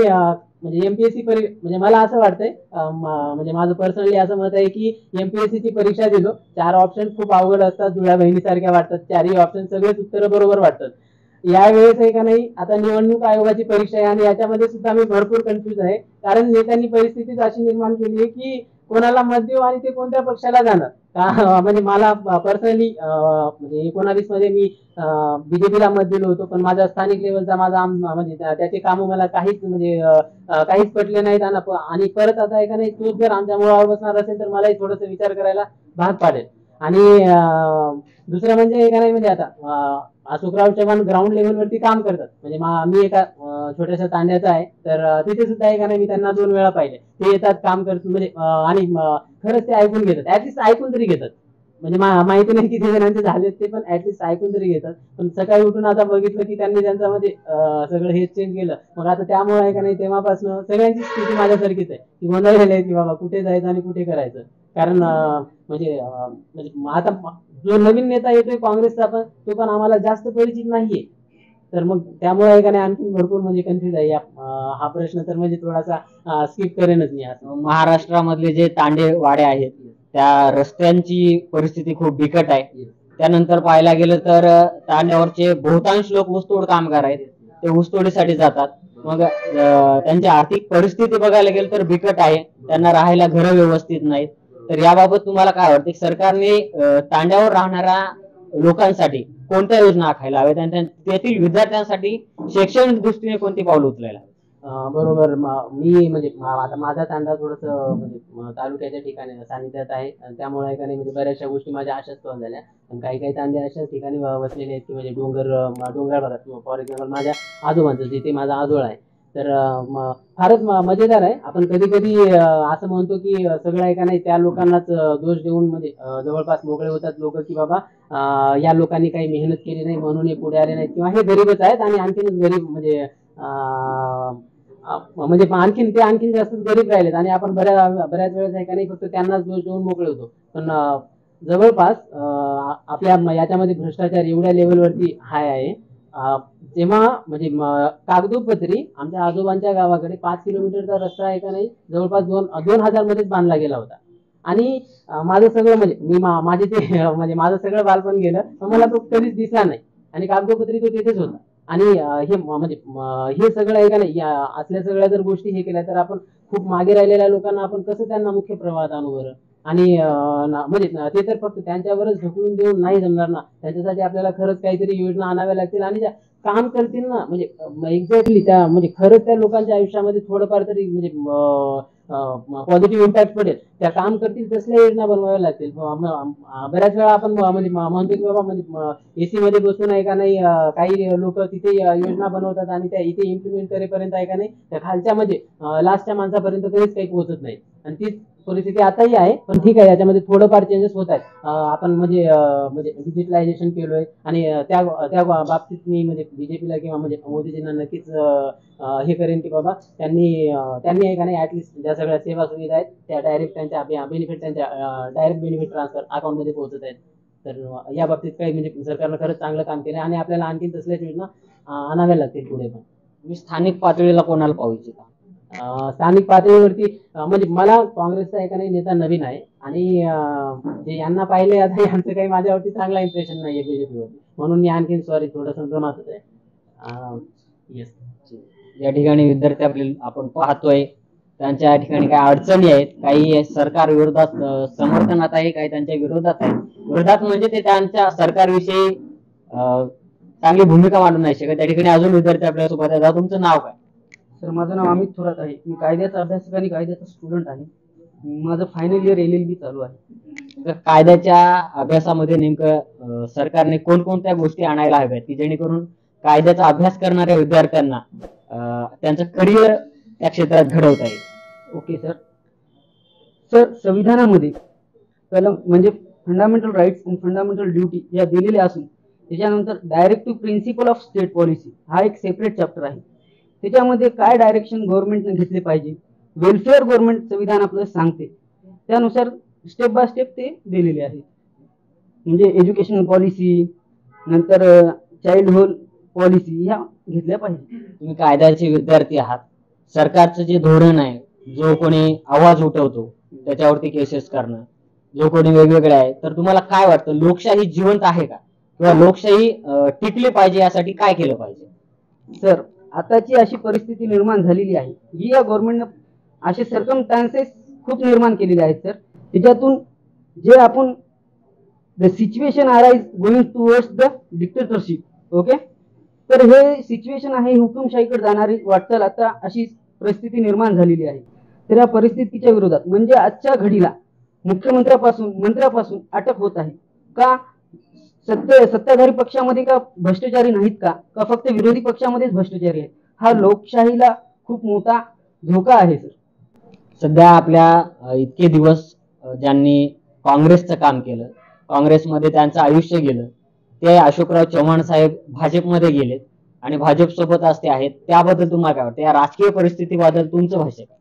म्हणजे MPSC म्हणजे मला असं वाटतंय म्हणजे माझं पर्सनली असं मत आहे की MPSC ची परीक्षा दिलो, 4 ऑप्शन खूप अवघड असतात, जुळ्या बहिणीसारख्या वाटतात, 4ही ऑप्शन सगळेच उत्तर बरोबर वाटतात. यावेळेस आहे का नाही आता निवडणूक आयोगाची परीक्षा आहे आणि याच्यामध्ये सुद्धा मी भरपूर कन्फ्युज आहे. कारण नेत्यांनी परिस्थितीच अशी निर्माण केली आहे की कोणाला मत देऊ आणि ते कोणत्या पक्षाला जाणार. म्हणजे मला पर्सनली म्हणजे 19 मध्ये मी BJPला मत दिलं होतं, पण माझ्या स्थानिक लेवलचा म्हणजे त्याचे काम मला काहीच पटले नाहीत आणि परत आता आहे का नाही तोच जर आमच्या मुळावर बसणार असेल तर मलाही थोडस विचार करायला भाग पाडेल. आणि दुसरं म्हणजे का नाही म्हणजे आता अशोकराव चव्हाण ग्राउंड लेवलवरती काम करतात. म्हणजे मी एका छोट्याशा तांड्याचा आहे, तर तिथे सुद्धा आहे का नाही मी त्यांना 2 वेळा पाहिले. ते येतात काम करतात म्हणजे आणि खरंच ते ऐकून घेतात, ऍटलिस्ट ऐकून तरी घेतात. म्हणजे माहिती नाही किती जणांचे झाले ते, पण ऍटलिस्ट ऐकून तरी घेतात. पण सकाळी उठून आता बघितलं की त्यांनी त्यांचं म्हणजे सगळं हेच चेंज केलं. मग आता त्यामुळे आहे का नाही तेव्हापासून सगळ्यांची स्थिती माझ्यासारखीच आहे की गोंधळलेली आहे की बाबा कुठे जायचं आणि कुठे करायचं. कारण म्हणजे आता जो नवीन नेता येतोय काँग्रेसचा पण तो पण आम्हाला जास्त परिचित नाहीये. तर मग त्यामुळे आहे का नाही आणखी भरपूर म्हणजे कन्फ्युज आहे. हा प्रश्न तर म्हणजे थोडासा स्किप करेनच मी. महाराष्ट्रामधले जे तांडे वाडे आहेत त्या रस्त्यांची परिस्थिती खूप बिकट आहे. त्यानंतर पाहायला गेलं तर तांड्यावरचे बहुतांश लोक ऊसतोड कामगार आहेत, ते ऊसतोडीसाठी जातात. मग त्यांची आर्थिक परिस्थिती बघायला गेलं तर बिकट आहे, त्यांना राहायला घरं व्यवस्थित नाहीत. तर याबाबत तुम्हाला काय वाटतं? सरकारने तांड्यावर राहणाऱ्या लोकांसाठी कोणत्या योजना आखायला हव्यात आणि तेथील विद्यार्थ्यांसाठी शैक्षणिक दृष्टीने कोणती पावलं उचलायला? बरोबर. मी म्हणजे आता माझा तांडा थोडस म्हणजे तालुक्याच्या ठिकाणी सानिध्यात आहे, त्यामुळे का नाही म्हणजे बऱ्याचशा गोष्टी माझ्या अशाच कळून झाल्या. पण काही तांडे अशाच ठिकाणी वसलेले आहेत की म्हणजे डोंगर भागात. फॉर एक्झाम्पल माझ्या आजोबांचं जिथे माझा आजोळा आहे, तर फारच मजेदार आहे. आपण कधी कधी असं म्हणतो की सगळं आहे का नाही त्या लोकांनाच दोष देऊन म्हणजे जवळपास मोकळे होतात लोक की बाबा या लोकांनी काही मेहनत केली नाही म्हणून हे पुढे आले नाहीत किंवा हे गरीबच आहेत आणि आणखीनच गरीब म्हणजे आणखीन जास्त गरीब राहिलेत आणि आपण बऱ्याच वेळेस आहे का नाही फक्त त्यांनाच दोष देऊन मोकळे होतो. पण जवळपास आपल्या याच्यामध्ये भ्रष्टाचार एवढ्या लेवलवरती हाय आहे. जेव्हा म्हणजे कागदोपत्री आमच्या आजोबांच्या गावाकडे 5 किलोमीटरचा रस्ता आहे का नाही जवळपास 2000 मध्येच बांधला गेला होता. आणि माझं सगळं म्हणजे माझे ते म्हणजे माझं सगळं बालपण गेलं, पण मला तो कधीच दिसला नाही आणि कागदोपत्री तो तिथेच होता. आणि हे म्हणजे हे सगळं आहे का नाही असल्या सगळ्या जर गोष्टी हे केल्या तर आपण खूप मागे राहिलेल्या लोकांना आपण कसं त्यांना मुख्य प्रवाहात आणू बरं? आणि म्हणजे ते तर फक्त त्यांच्यावरच ढकलून देऊन नाही जमणार ना. त्याच्यासाठी आपल्याला खरंच काहीतरी योजना आणाव्या लागतील आणि ज्या काम करतील ना म्हणजे एक्झॅक्टली त्या म्हणजे खरंच त्या लोकांच्या आयुष्यामध्ये थोडंफार तरी म्हणजे पॉझिटिव्ह इम्पॅक्ट पडेल, त्या काम करतील तसल्या योजना बनवाव्या लागतील. बऱ्याच वेळा आपण म्हणजे म्हणतो की बाबा म्हणजे AC मध्ये बसून आहे का नाही काही लोक तिथे योजना बनवतात आणि त्या इथे इम्प्लिमेंट करेपर्यंत आहे का नाही त्या खालच्या म्हणजे लास्टच्या माणसापर्यंत कधीच काही पोहोचत नाही. आणि तीच परिस्थिती आताही आहे, पण ठीक आहे याच्यामध्ये थोडंफार चेंजेस होत आहेत. आपण म्हणजे डिजिटलायझेशन केलोय आणि त्या बाबतीत मी म्हणजे BJPला किंवा म्हणजे मोदीजींना नक्कीच हे करेन की बाबा त्यांनी आहे का नाही ऍटलिस्ट ज्या सगळ्या सेवा सुविधा आहेत त्या डायरेक्ट त्यांच्या बेनिफिट त्यांच्या डायरेक्ट बेनिफिट ट्रान्सफर अकाउंटमध्ये पोहोचत आहेत. तर या बाबतीत काही म्हणजे सरकारनं खरंच चांगलं काम केलं आणि आपल्याला आणखी तसल्याच योजना आणाव्या लागतील पुढे पण. तुम्ही स्थानिक पातळीला कोणाला पाहू इच्छिता? स्थानिक पातळीवरती म्हणजे मला काँग्रेसचा एका नाही नेता नवीन आहे आणि जे यांना पाहिले आता यांचं काही माझ्यावरती चांगला इम्प्रेशन नाहीये BJPवरती, म्हणून मी आणखीन थोडं संभ्रमात आहे. येस, या ठिकाणी विद्यार्थी आपले आपण पाहतोय त्यांच्या ठिकाणी काही अडचणी आहेत, काही सरकार विरोधात समर्थनात आहे, काही त्यांच्या विरोधात आहे. विरोधात म्हणजे ते त्यांच्या सरकारविषयी चांगली भूमिका मांडू नाही शकत. त्या ठिकाणी अजून विद्यार्थी आपल्या सोबत आहेत. दादा, तुमचं नाव काय? सर, माझं नाव अमित थोरात आहे. मी कायद्याचा अभ्यासक आणि कायद्याचा स्टुडंट आहे. माझं फायनल इयर LLB चालू आहे. तर कायद्याच्या अभ्यासामध्ये नेमकं सरकारने कोणकोणत्या गोष्टी आणायला हव्यात की जेणेकरून कायद्याचा अभ्यास करणाऱ्या विद्यार्थ्यांना त्यांचं करिअर त्या क्षेत्रात घडवता येईल? Okay sir. सर, संविधानामध्ये कलम म्हणजे फंडामेंटल राईट्स आणि फंडामेंटल ड्युटी या दिलेल्या असून त्याच्यानंतर directive principle of state policy हा एक सेपरेट चॅप्टर आहे. त्याच्यामध्ये काय डायरेक्शन गव्हर्नमेंटने घेतले पाहिजे, वेलफेअर गव्हर्नमेंट संविधान आपल्याला सांगते, त्यानुसार स्टेप बाय स्टेप ते दिलेले आहे. म्हणजे एज्युकेशनल पॉलिसी, नंतर चाइल्डहुड पॉलिसी ह्या घेतल्या पाहिजे. तुम्ही कायद्याचे विद्यार्थी आहात. सरकारचं जे धोरण आहे, जो कोणी आवाज उठवतो त्याच्यावरती केसेस करणं, जो कोणी वेगवेगळे आहे, तर तुम्हाला काय वाटतं, लोकशाही जिवंत आहे का, किंवा लोकशाही टिकली पाहिजे यासाठी काय केलं पाहिजे? सर, आताची अशी परिस्थिती निर्माण झालेली आहे, ही या गव्हर्नमेंटनं असे सर्कमस्टान्सेस खूप निर्माण केलेले आहेत सर. त्याच्यातून जे आपण the situation arise going towards the dictatorship, okay, तर हे सिच्युएशन आहे हुकुमशाहीकडे जाणारी वाटचाल आता अशी परिस्थिती निर्माण झालेली आहे. तर या परिस्थितीच्या विरोधात म्हणजे आजच्या घडीला मुख्यमंत्र्यापासून मंत्र्यापासून अटक होत आहे का? सत्ताधारी पक्षामध्ये का भ्रष्टाचारी नाहीत का फक्त विरोधी पक्षामध्येच भ्रष्टाचारी आहेत? हा लोकशाहीला खूप मोठा धोका आहे सर. सध्या आपल्या इतके दिवस ज्यांनी काँग्रेसचं काम केलं, काँग्रेसमध्ये त्यांचं आयुष्य गेलं, ते अशोकराव चव्हाण साहेब भाजपमध्ये गेलेत आणि भाजप सोबत असते आहेत, त्याबद्दल तुम्हाला काय वाटतं? या राजकीय परिस्थितीबद्दल तुमचं भाष्य काय?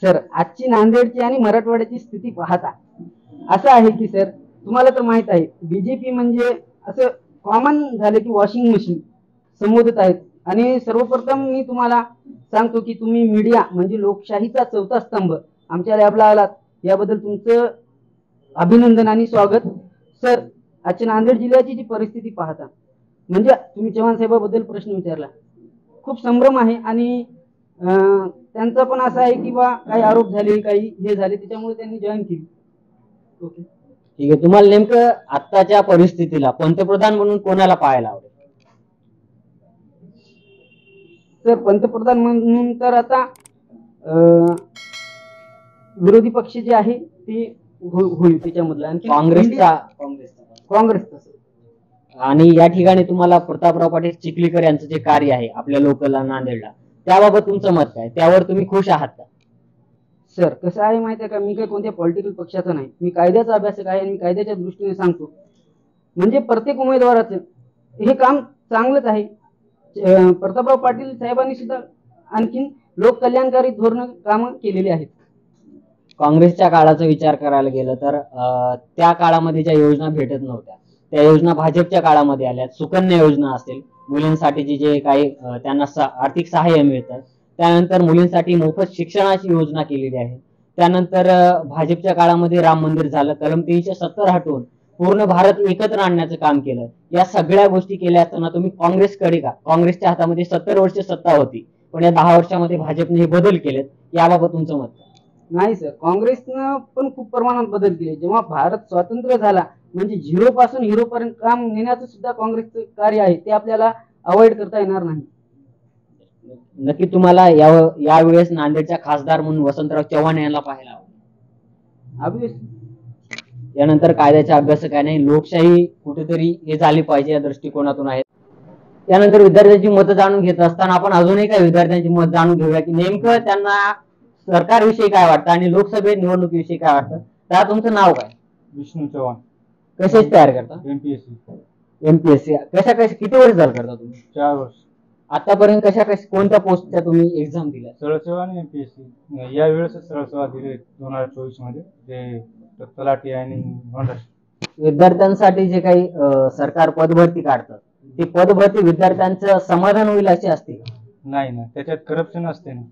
सर, आजची नांदेडची आणि मराठवाड्याची स्थिती पाहता असं आहे की सर, तुम्हाला तर माहित आहे बीजेपी म्हणजे असं कॉमन झालं की वॉशिंग मशीन संबोधत आहेत. आणि सर्वप्रथम मी तुम्हाला सांगतो की तुम्ही मीडिया म्हणजे लोकशाहीचा चौथा स्तंभ आमच्या लॅबला आलात, याबद्दल तुमचं अभिनंदन आणि स्वागत. सर, आजच्या नांदेड जिल्ह्याची जी परिस्थिती पाहता म्हणजे तुम्ही चव्हाण साहेबाबद्दल प्रश्न विचारला, खूप संभ्रम आहे. आणि त्यांचा पण असं आहे की बा काही आरोप झाले, काही हे झाले, त्याच्यामुळे त्यांनी जॉईन केली. ओके, ठीक आहे. तुम्हाला नेमकं आत्ताच्या परिस्थितीला पंतप्रधान म्हणून कोणाला पाहायला आवडेल? सर, पंतप्रधान म्हणून तर आता विरोधी पक्ष जे आहे ते होईल त्याच्यामधला, आणखी काँग्रेसचा. आणि या ठिकाणी तुम्हाला प्रतापराव पाटील चिखलीकर यांचं जे कार्य आहे आपल्या लोकलला नांदेडला, त्याबाबत तुमचं मत काय? त्यावर तुम्ही खुश आहात का? सर, कसं आहे माहिती आहे का, मी काही कोणत्या पॉलिटिकल पक्षाचा नाही, मी कायद्याचा अभ्यासक आहे आणि कायद्याच्या दृष्टीने सांगतो. म्हणजे प्रत्येक उमेदवाराचं हे काम चांगलंच आहे. प्रतापराव पाटील साहेबांनी सुद्धा आणखीन लोक कल्याणकारी धोरण कामं केलेली आहेत. काँग्रेसच्या काळाचा विचार करायला गेलं तर त्या काळामध्ये ज्या योजना भेटत नव्हत्या त्या योजना भाजपच्या काळामध्ये आल्या. सुकन्या योजना असेल, मुलींसाठीची जे काही त्यांना आर्थिक सहाय्य मिळतं, त्यानंतर मुलींसाठी मोफत शिक्षणाची योजना केलेली आहे. त्यानंतर भाजपच्या काळामध्ये राम मंदिर झालं, कलम 370 हटवून पूर्ण भारत एकत्र आणण्याचं काम केलं. या सगळ्या गोष्टी केल्या असताना तुम्ही काँग्रेसकडे का? काँग्रेसच्या हातामध्ये 70 वर्ष सत्ता होती, पण या 10 वर्षामध्ये भाजपने हे बदल केलेत, याबाबत तुमचं मत? नाही सर, काँग्रेसनं पण खूप प्रमाणात बदल केले. जेव्हा भारत स्वतंत्र झाला म्हणजे 0 पासून हिरो पर्यंत काम नेण्याचं सुद्धा काँग्रेसचं कार्य आहे, ते आपल्याला अवॉइड करता येणार नाही. नक्की तुम्हाला यावेळेस नांदेडच्या खासदार म्हणून वसंतराव चव्हाण यांना पाहायला आवडेल. यानंतर कायद्याचा अभ्यास काय नाही, लोकशाही कुठेतरी हे झाली पाहिजे या दृष्टिकोनातून आहे. त्यानंतर विद्यार्थ्यांची मतं जाणून घेत असताना आपण अजूनही काही विद्यार्थ्यांची मत जाणून घेऊया की नेमकं त्यांना सरकारविषयी काय वाटतं आणि लोकसभेत निवडणुकीविषयी काय वाटतं. तर तुमचं नाव काय? विष्णू चव्हाण. कशाची तयार करता? एमपीएससी. कशा किती वर्ष झालं करता तुम्ही? 4 वर्ष. आतापर्यंत कोणत्या पोस्टच्या तुम्ही एक्झाम दिल्या? सरळ सेवा आणि एमपीएससी. या वेळेस सरळ सेवा दिली 2024 मध्ये, ते तलाठी आणि विद्यार्थ्यांसाठी जे काही सरकार पदभरती काढतं, ती पदभरती विद्यार्थ्यांचं समाधान होईल अशी असते? नाही ना, त्याच्यात करप्शन असते ना.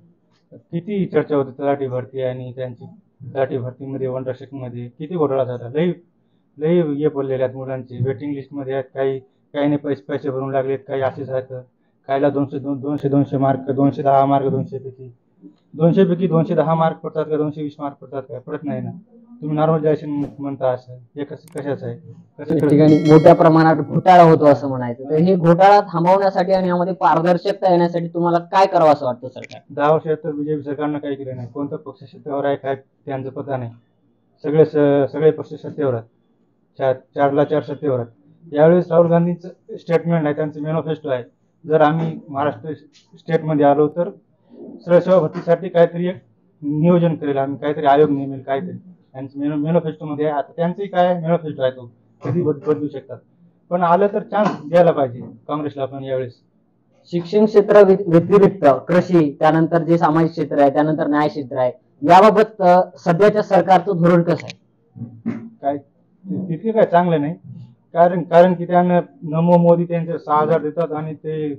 किती चर्चा होती तलाठी भरती आणि त्यांची तलाठी भरतीमध्ये वंडरशिप मध्ये किती घोटाळा झाला. लई हे पडलेले आहेत मुलांचे वेटिंग लिस्ट मध्ये आहेत, काही काही पैसे भरून लागलेत, काही असेच आहेत. कायला 200 मार्क, 210 मार्क, 200 पैकी 210 मार्क पडतात का 220 मार्क पडतात का, पडत नाही ना. तुम्ही नॉर्मलायझेशन म्हणता असं, हे कशाचं आहे? या ठिकाणी मोठ्या प्रमाणात घोटाळा होतो असं म्हणायचं. तर हे घोटाळा थांबवण्यासाठी आणि यामध्ये पारदर्शकता येण्यासाठी तुम्हाला काय करावं असं वाटतं सरकार? 10 वर्षात तर बीजेपी सरकारनं काही केलं नाही. कोणतं पक्ष सत्तेवर आहे काय त्यांचं पता नाही. सगळे पक्ष सत्तेवर आहेत, 4ला 4 सत्तेवर आहेत. यावेळेस राहुल गांधींचं स्टेटमेंट आहे, त्यांचं मॅनिफेस्टो आहे. जर आम्ही महाराष्ट्र स्टेटमध्ये आलो तर सरळ सेवा भरतीसाठी काहीतरी एक नियोजन करेल, आम्ही काहीतरी आयोग नेमेल, काहीतरी त्यांचं मॅनिफेस्टोमध्ये आहे. आता त्यांचंही काय मॅनिफेस्टो आहे, तो कधी बदलू शकतात. पण आलं तर चान्स द्यायला पाहिजे काँग्रेसला पण यावेळेस. शिक्षण क्षेत्र व्यतिरिक्त कृषी, त्यानंतर जे सामाजिक क्षेत्र आहे, त्यानंतर न्याय क्षेत्र आहे, याबाबत सध्याच्या सरकारचं धोरण कसं आहे? काय तितके काय चांगलं नाही, कारण की त्यांना नमो मोदी त्यांचे 6,000 देतात आणि ते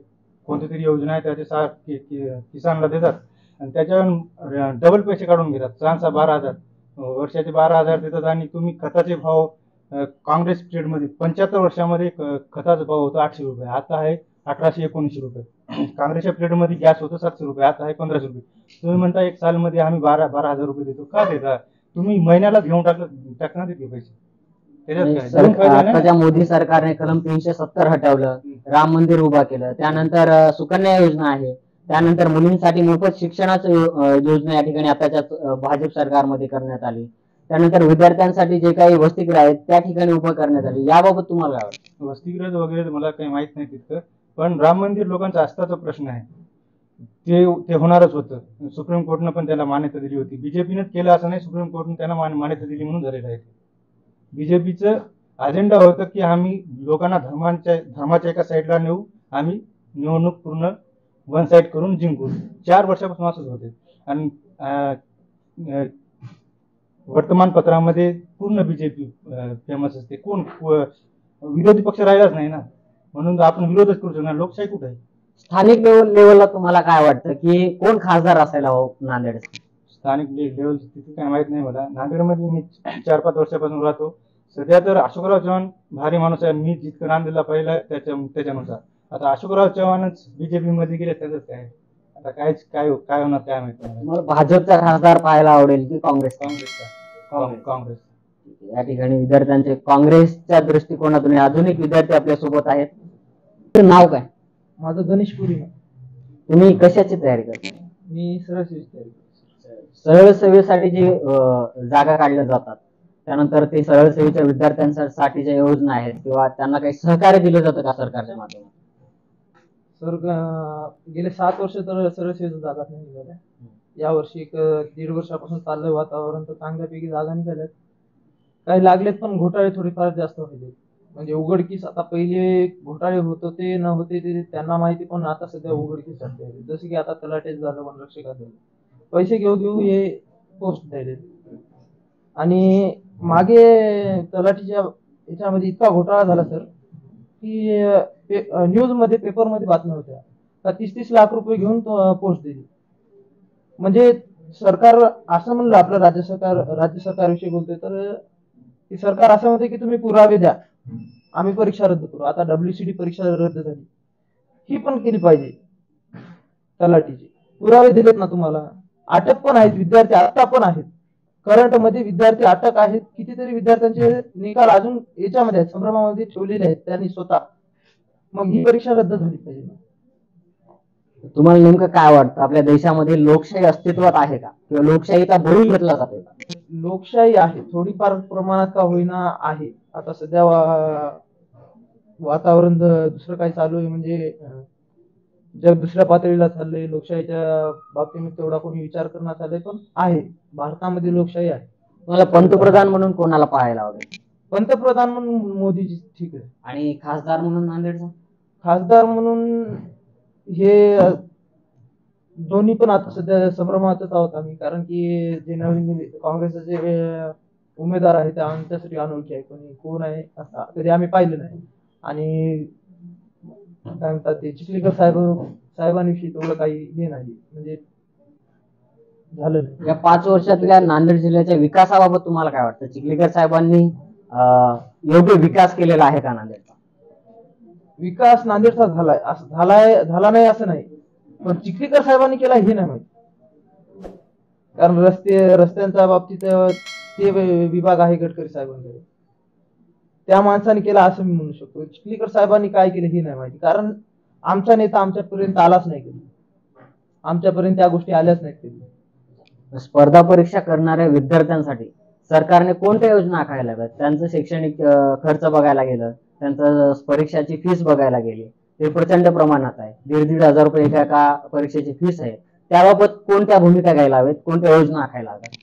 कोणती तरी योजना आहे त्याचे किसानला देतात आणि त्याच्यावर डबल पैसे काढून घेतात. 12,000 वर्षाचे 12,000 देतात. आणि तुम्ही खताचे भाव काँग्रेस पिरियडमध्ये 75 वर्षामध्ये खताचा भाव होता 800 रुपये, आता आहे 1819 रुपये. काँग्रेसच्या पिरियडमध्ये गॅस होतं 700 रुपये, आता आहे 1500 रुपये. तुम्ही म्हणता एक सालमध्ये आम्ही 12,000 रुपये देतो. का देता? तुम्ही महिन्याला घेऊन टाकणार ते पैसे. आताच्या मोदी सरकारने कलम 370 हटवलं, राम मंदिर उभा केलं, त्यानंतर सुकन्या योजना आहे, त्यानंतर मुलींसाठी मोफत शिक्षणाचं योजना या ठिकाणी आताच्या भाजप सरकारमध्ये करण्यात आली, त्यानंतर विद्यार्थ्यांसाठी जे काही वसतिगृह आहेत त्या ठिकाणी उभं करण्यात आली. याबाबत तुम्हाला काय वाटतं? वसतिगृह वगैरे मला काही माहित नाही तितकं, पण राम मंदिर लोकांचा आस्थाचा प्रश्न आहे, ते होणारच होतं. सुप्रीम कोर्टनं पण त्याला मान्यता दिली होती. बीजेपीनंच केलं असं नाही, सुप्रीम कोर्टने त्यांना मान्यता दिली म्हणून झालेलं आहे. बीजेपीचं अजेंडा होतं की आम्ही लोकांना धर्माच्या एका साईडला नेऊ, आम्ही निवडणूक पूर्ण वन साईड करून जिंकू. 4 वर्षापासून असंच होते. आणि वर्तमानपत्रामध्ये पूर्ण बीजेपी फेमस असते. कोण विरोधी पक्ष राहिलाच नाही ना, म्हणून आपण विरोधच करू शकणार. लोकशाही कुठे आहे? स्थानिक लेवलला तुम्हाला काय वाटतं की कोण खासदार असायला हवं नांदेड? स्थानिक लेवल तिथे काय माहित नाही मला. नांदेडमध्ये मी 4-5 वर्षापासून राहतो. सध्या तर अशोकराव चव्हाण भारी माणूस आहे. मी जितकं नांदेडला पाहिलं त्याच्यानुसार आता अशोकराव चव्हाणच बीजेपी मध्ये गेले, त्याच काय आता काय होणार काय माहिती. मला भाजपचा खासदार पाहायला आवडेल की काँग्रेस? काँग्रेस. या ठिकाणी विद्यार्थ्यांचे काँग्रेसच्या दृष्टिकोनातून अजून एक विद्यार्थी आपल्या सोबत आहेत. नाव काय? माझं गणेश पुरी. तुम्ही कशाची तयारी करता? मी सरळ सेवेची तयारी करतो. सरळ सेवेसाठी जे जागा काढल्या जातात, त्यानंतर ते सरळ सेवेच्या विद्यार्थ्यांसाठी ज्या योजना आहेत किंवा त्यांना काही सहकार्य दिलं जातं का सरकारच्या माध्यमातून? सर गेले 7 वर्ष तर सरळ सेवेच्या जागाच नाही निघाल्या. यावर्षी 1.5 वर्षापासून चाललंय वातावरण, तर चांगल्यापैकी जागा निघाल्यात. काही लागलेत पण घोटाळे थोडेफार जास्त व्हायचे. म्हणजे उघडकीस आता पहिले घोटाळे होत होते न होते ते त्यांना माहिती, पण आता सध्या उघडकीस असते. जसं की आता तलाठीच झालं, वनरक्षकात झालं, पैसे घेऊ हे पोस्ट द्यायले. आणि मागे तलाठीच्या याच्यामध्ये इतका घोटाळा झाला सर की न्यूज मध्ये पेपरमध्ये बातम्या होत्या का 30-30 लाख रुपये घेऊन पोस्ट दिली. म्हणजे सरकार असं म्हणलं, आपलं राज्य सरकारविषयी बोलतोय तर की सरकार असं म्हणते की तुम्ही पुरावे द्या, आम्ही परीक्षा रद्द करू. आता WCD परीक्षा रद्द झाली, ही पण केली पाहिजे तलाठीची. पुरावे दिलेत ना तुम्हाला. अटक पण आहेत विद्यार्थी, आता पण आहेत करंट मध्ये विद्यार्थी अटक आहेत. कितीतरी विद्यार्थ्यांचे निकाल अजून याच्यामध्ये आहेत, संभ्रमामध्ये ठेवलेले आहेत त्यांनी स्वतः. मग ही परीक्षा रद्द झाली पाहिजे. तुम्हाला नेमकं काय वाटतं, आपल्या देशामध्ये लोकशाही अस्तित्वात आहे का, किंवा लोकशाहीचा बळी घेतला जातो का? लोकशाही आहे, थोडीफार प्रमाणात का होईना आहे. आता सध्या वातावरण दुसरं काही चालू आहे, म्हणजे जग दुसऱ्या पातळीला चाललंय. लोकशाहीच्या बाबतीत तेवढा कोणी विचार करण्यात आलाय, पण आहे भारतामध्ये लोकशाही आहे. मला पंतप्रधान म्हणून कोणाला पाहायला आवडेल? पंतप्रधान म्हणून मोदीजी ठीक आहे. आणि खासदार म्हणून नांदेडचा? खासदार म्हणून हे दोन्ही पण आता सध्या संभ्रमातच आहोत आम्ही, कारण की जे नवीन काँग्रेसचे जे उमेदवार आहेत त्या आमच्यासाठी अनोळखी आहे. कोण आहे असं कधी आम्ही पाहिलं नाही. आणि काय म्हणतात ते चिखलीकर साहेबांविषयी तेवढं काही हे नाही, म्हणजे झालं नाही. या 5 वर्षातल्या नांदेड जिल्ह्याच्या विकासाबाबत तुम्हाला काय वाटतं? चिखलीकर साहेबांनी योग्य विकास केलेला आहे का नांदेडचा? विकास नांदेडचा झाला नाही असं नाही, पण चिखलीकर साहेबांनी केला हे नाही माहिती. कारण रस्त्यांच्या बाबतीत ते विभाग आहे गडकरी साहेबांकडे, त्या माणसाने केला असं मी म्हणू शकतो. चिखलीकर साहेबांनी काय केलं हे नाही माहिती, कारण आमचा नेता आमच्यापर्यंत आलाच नाही कधी, आमच्यापर्यंत त्या गोष्टी आल्याच नाहीत कधी. स्पर्धा परीक्षा करणाऱ्या विद्यार्थ्यांसाठी सरकारने कोणत्या योजना आखायला हव्यात? त्यांचं शैक्षणिक खर्च बघायला गेलं, त्यांचं परीक्षाची फीस बघायला गेली, ते प्रचंड प्रमाणात आहे. 1,500 रुपये एका परीक्षेची फीस आहे. त्याबाबत कोणत्या भूमिका घ्यायला हव्यात, कोणत्या योजना आखायला हव्यात?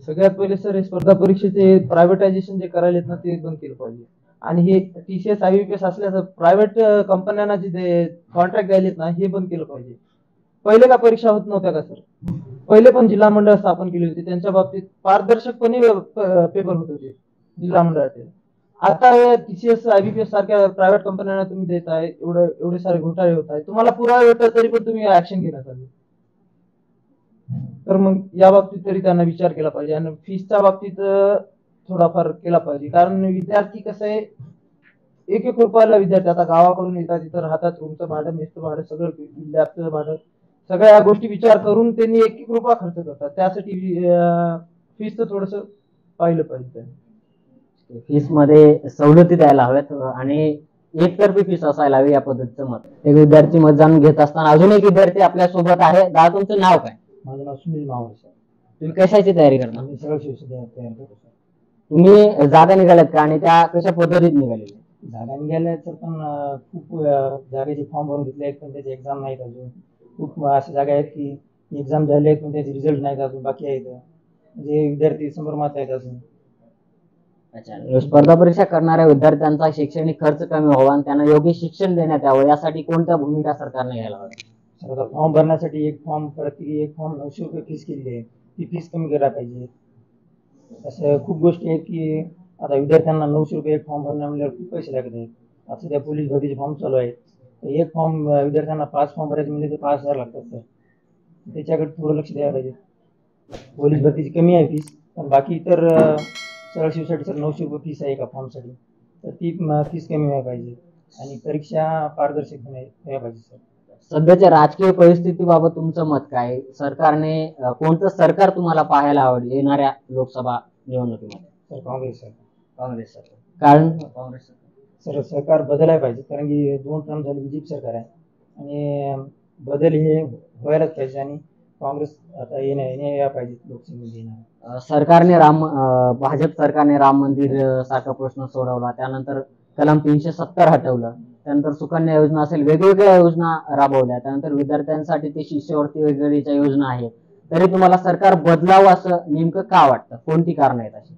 सगळ्यात पहिले सर, स्पर्धा परीक्षेचे प्रायव्हेटायझेशन जे करायला ना ते बंद केलं पाहिजे. आणि हे TCS IBPS असल्याचं प्रायव्हेट कंपन्यांना जे कॉन्ट्रॅक्ट द्यायलेत ना हे बंद केलं पाहिजे. पहिले का परीक्षा होत नव्हत्या का सर? पहिले पण जिल्हा मंडळ स्थापन केली होती, त्यांच्या बाबतीत पारदर्शकपणे पेपर होत होते जिल्हा मंडळाचे. आता TCS IBPS सारख्या प्रायव्हेट कंपन्यांना तुम्ही देताय, एवढे सारे घोटाळे होत आहेत, तुम्हाला पुरावे भेटतात तरी पण तुम्ही ऍक्शन घेण्यात आली. तर मग या बाबतीत तरी त्यांना विचार केला पाहिजे. आणि फीसच्या बाबतीत थोडाफार केला पाहिजे, कारण विद्यार्थी कसं आहे, एक रुपयाला विद्यार्थी आता गावाकडून येतात, तिथं राहतात, रूमचं भाडं, मेसचं भाडं, सगळं लॅबचं भाडं, सगळ्या गोष्टी विचार करून त्यांनी 1 रुपया खर्च करतात. त्यासाठी फीसचं थोडस पाहिलं पाहिजे. फीस मध्ये सवलती द्यायला हव्यात आणि एकतर्फी फीस असायला हवी, या पद्धतीचं मत. एक विद्यार्थी मत जाणून घेत असताना अजून एक विद्यार्थी आपल्या सोबत आहे. दादा, तुमचं नाव काय? माझं नाव सुनील मावळे सर. तुम्ही कशाची तयारी करता? मी सगळं तयार करतो सर. तुम्ही जागा निघाल्यात का आणि त्या कशा पद्धतीत निघालेल्या? जागा निघाल्या तर पण खूप जागेचे फॉर्म भरून घेतले आहेत, पण त्याचे एक्झाम नाहीत अजून. खूप अशा जागा आहेत की एक्झाम झाले आहेत पण त्याचे रिझल्ट नाहीत अजून, बाकी आहेत. म्हणजे विद्यार्थी संभ्रमात आहेत अजून. अच्छा, स्पर्धा परीक्षा करणाऱ्या विद्यार्थ्यांचा शैक्षणिक खर्च कमी व्हावा आणि त्यांना योग्य शिक्षण देण्यात यावं, यासाठी कोणत्या भूमिका सरकारने घ्यायला हव्या? सर, आता फॉर्म भरण्यासाठी एक फॉर्म 900 रुपये फीस केलेली आहे, ती फीस कमी करायला पाहिजे. असं खूप गोष्टी आहेत की आता विद्यार्थ्यांना 900 रुपये एक फॉर्म भरण्या म्हणल्यावर खूप पैसे लागत आहेत. आता सध्या पोलीस भरतीचे फॉर्म चालू आहेत, एक फॉर्म विद्यार्थ्यांना 5 फॉर्म भरायचे म्हणजे 5,000 लागतात सर. त्याच्याकडे थोडं लक्ष द्यायला पाहिजे. पोलीस भरतीची कमी आहे फीस, पण बाकी इतर सरळ शिवसाठी सर 900 रुपये फीस आहे एका फॉर्मसाठी, तर ती फीस कमी व्हायला पाहिजे आणि परीक्षा पारदर्शक व्हायला पाहिजे सर. सध्याच्या राजकीय परिस्थितीबाबत तुमचं मत काय? सरकारने कोणतं सरकार तुम्हाला पाहायला आवडेल येणाऱ्या लोकसभा निवडणुकीमध्ये? Sir, Congress sir. काँग्रेस सरकार. कारण काँग्रेस सर, सरकार बदलायला पाहिजे, कारण की 2 टर्म झाले BJP सरकार आहे आणि बदल हे व्हायलाच पाहिजे आणि काँग्रेस आता येण्या पाहिजे लोकसभेमध्ये येणार. सरकारने भाजप सरकारने राम मंदिर सारखा प्रश्न सोडवला, त्यानंतर कलम 370 हटवलं, त्यानंतर सुकन्या योजना असेल, वेगवेगळ्या योजना राबवल्या, त्यानंतर विद्यार्थ्यांसाठी ते शिष्यवृत्ती वगैरेच्या योजना आहेत. तरी तुम्हाला सरकार बदलावं असं नेमकं का वाटतं? कोणती कारण आहेत अशी?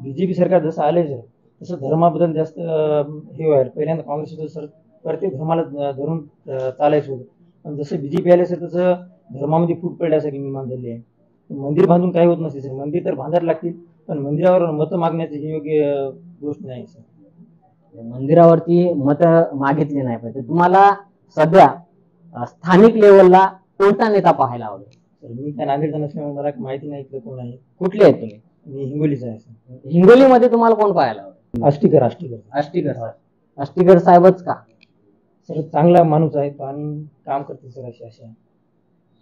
BJP सरकार जसं आले सर तसं धर्माबद्दल जास्त हे व्हायला. पहिल्यांदा काँग्रेस होतं सर, प्रत्येक धर्माला धरून चालायचं होतं, पण जसं BJP आले सर तसं धर्मामध्ये फूट पडल्यासारखी निर्माण झाली आहे. मंदिर बांधून काही होत नसते सर, मंदिर तर बांधायला लागतील, पण मंदिरावर मतं मागण्याची ही योग्य गोष्ट नाही सर. मंदिरावरती मत मागितली नाही पाहिजे. तुम्हाला सध्या स्थानिक लेवलला कोणता नेता पाहायला आवडेल? सर, मी काय नांदेडचा नसल्यामुळे मला माहिती नाही इथलं कोण आहे. कुठले आहेत तुम्ही? मी हिंगोलीचा आहे सर. हिंगोलीमध्ये तुम्हाला कोण पाहायला आवडेल? आष्टीकर साहेबच का? सर, चांगला माणूस आहे तो आणि काम करते सर. अशी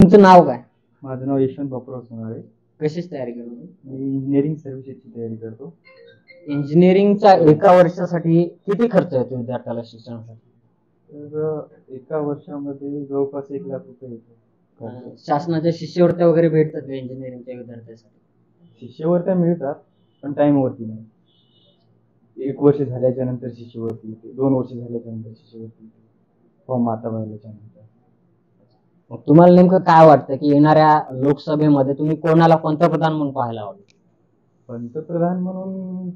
तुमचं नाव काय? माझं नाव यशवंत बापूराव सोनाळे. कशाची तयारी करतो? मी इंजिनिअरिंग सर्व्हिसेसची तयारी करतो. इंजिनिअरिंगच्या एका वर्षासाठी किती खर्च येतो विद्यार्थ्याला शिक्षणासाठी? तर एका वर्षामध्ये जवळपास 1 लाख रुपये येतो. शासनाच्या शिष्यवृत्त्या वगैरे भेटतात का इंजिनिअरिंगच्या विद्यार्थ्यांसाठी? शिष्यवृत्त्या मिळतात, पण टाइमवरती नाही. 1 वर्ष झाल्याच्या नंतर शिष्यवृत्ती येते, 2 वर्ष झाल्याच्या नंतर शिष्यवृत्ती येते, फॉर्म आता भरल्याच्या नंतर. तुम्हाला नेमकं काय वाटतं की येणाऱ्या लोकसभेमध्ये तुम्ही कोणाला पंतप्रधान म्हणून पाहायला आवडेल? पंतप्रधान म्हणून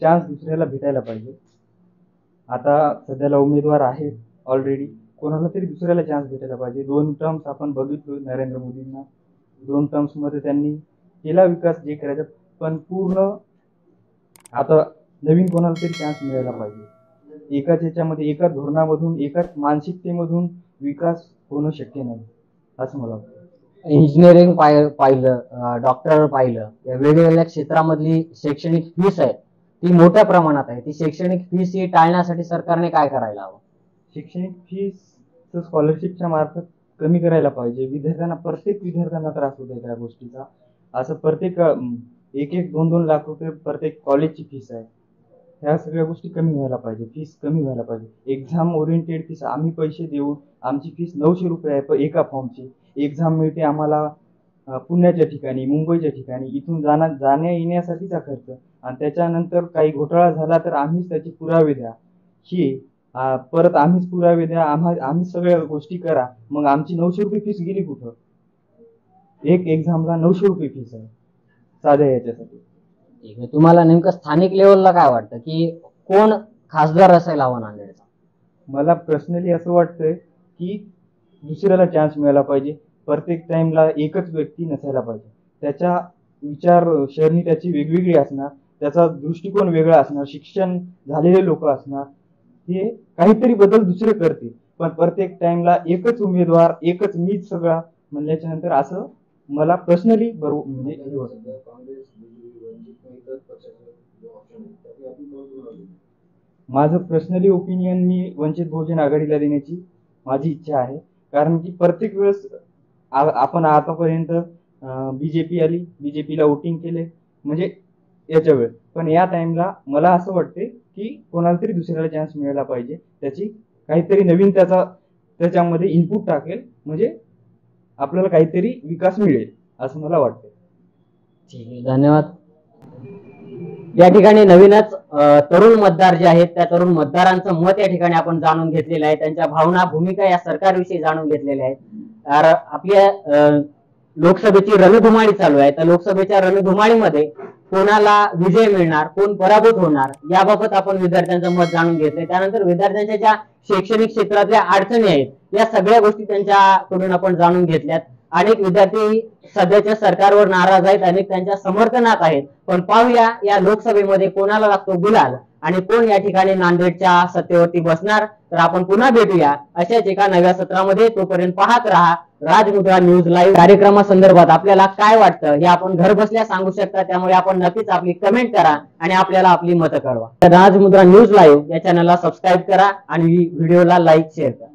चान्स दुसऱ्याला भेटायला पाहिजे. आता सध्याला उमेदवार आहेत ऑलरेडी, कोणाला तरी दुसऱ्याला चान्स भेटायला पाहिजे. 2 टर्म्स आपण बघितलो नरेंद्र मोदींना, 2 टर्म्स मध्ये त्यांनी केला विकास जे करायचा, पण पूर्ण आता नवीन कोणाला तरी चान्स मिळायला पाहिजे. एकाच याच्यामध्ये, एकाच धोरणामधून, एकाच मानसिकतेमधून विकास होणं शक्य नाही असं मला वाटतं. इंजिनिअरिंग पाहिलं, डॉक्टर पाहिलं, या वेगवेगळ्या क्षेत्रामधली शैक्षणिक फीस आहे ती मोठ्या प्रमाणात आहे, ती शैक्षणिक फीस ही टाळण्यासाठी सरकारने काय करायला हवं? शैक्षणिक फीस स्कॉलरशिपच्या मार्फत कमी करायला पाहिजे. प्रत्येक विद्यार्थ्यांना त्रास होत आहे त्या गोष्टीचा. असं प्रत्येक 1-2 लाख रुपये प्रत्येक कॉलेजची फीस आहे. ह्या सगळ्या गोष्टी कमी व्हायला पाहिजे, फीस कमी व्हायला पाहिजे. एक्झाम ओरिएंटेड फीस आम्ही पैसे देऊन आमची फीस 900 रुपये आहे एका फॉर्मची. एक्झाम मिळते आम्हाला पुण्याच्या ठिकाणी, मुंबईच्या ठिकाणी, इथून जाण्या येण्यासाठीचा खर्च, आणि त्याच्यानंतर काही घोटाळा झाला तर आम्हीच त्याचे पुरावे द्या, ही परत आम्हीच पुरावे द्या, आम्ही सगळ्या गोष्टी करा. मग आमची 900 रुपये फीस गेली कुठं? एक एक्झामला 900 रुपये फीस आहे साध्या याच्यासाठी. ठीक आहे. तुम्हाला नेमकं स्थानिक लेवलला काय वाटतं की कोण खासदार असायला हवा नांदेडचा? मला पर्सनली असं वाटतंय की दुसऱ्याला चान्स मिळाला पाहिजे. प्रत्येक टाइमला एकच व्यक्ती नसायला पाहिजे. त्याच्या विचारसरणी त्याची वेगवेगळी असणार, त्याचा दृष्टिकोन वेगळा असणार, शिक्षण झालेले लोक असणार, हे काहीतरी बदल दुसरे करतील. पण प्रत्येक टाइमला एकच उमेदवार, एकच मीच सगळा म्हणल्याच्या नंतर असं मला पर्सनली बरोबर म्हणजे हे वाटतं. माझं पर्सनली ओपिनियन मी वंचित बहुजन आघाडीला देण्याची माझी इच्छा आहे. कारण की प्रत्येक वेळेस आपण आतापर्यंत बीजेपी आली, बीजेपीला वोटिंग केले म्हणजे याच्या वेळेस, पण या टाइमला मला असं वाटते की कोणाला तरी दुसऱ्याला चान्स मिळायला पाहिजे, त्याची काहीतरी नवीन त्याच्यामध्ये इनपुट टाकेल म्हणजे आपल्याला काहीतरी विकास मिळेल असं मला वाटतं. ठीक आहे, धन्यवाद. या ठिकाणी नवीनच तरुण मतदार जे आहेत त्या तरुण मतदारांचं मत या ठिकाणी आपण जाणून घेतलेलं आहे, त्यांच्या भावना, भूमिका या सरकारविषयी जाणून घेतलेल्या आहेत. तर आपल्या लोकसभेची रणधुमाळी चालू आहे, तर लोकसभेच्या रणधुमाळीमध्ये कोणाला विजय मिळणार, कोण पराभूत होणार याबाबत आपण विद्यार्थ्यांचं मत जाणून घेतलंय. त्यानंतर विद्यार्थ्यांच्या ज्या शैक्षणिक क्षेत्रातल्या अडचणी आहेत या सगळ्या गोष्टी त्यांच्याकडून आपण जाणून घेतल्यात. अनेक विद्यार्थी सध्याच्या सरकारवर नाराज आहेत, अनेक त्यांच्या समर्थनात आहेत. पण पाहूया या लोकसभेमध्ये कोणाला लागतो गुलाल आणि कोण या ठिकाणी नांदेडच्या सत्तेवरती बसणार. तर आपण पुन्हा भेटूया अशाच एका नव्या सत्रामध्ये. तोपर्यंत पाहत राहा राजमुद्रा न्यूज लाईव्ह. कार्यक्रमासंदर्भात आपल्याला काय वाटतं हे आपण घर बसल्या सांगू शकता, त्यामुळे आपण नक्कीच आपली कमेंट करा आणि आपल्याला आपली मतं कळवा. राजमुद्रा न्यूज लाईव्ह या चॅनलला सबस्क्राईब करा आणि व्हिडिओला लाईक शेअर करा.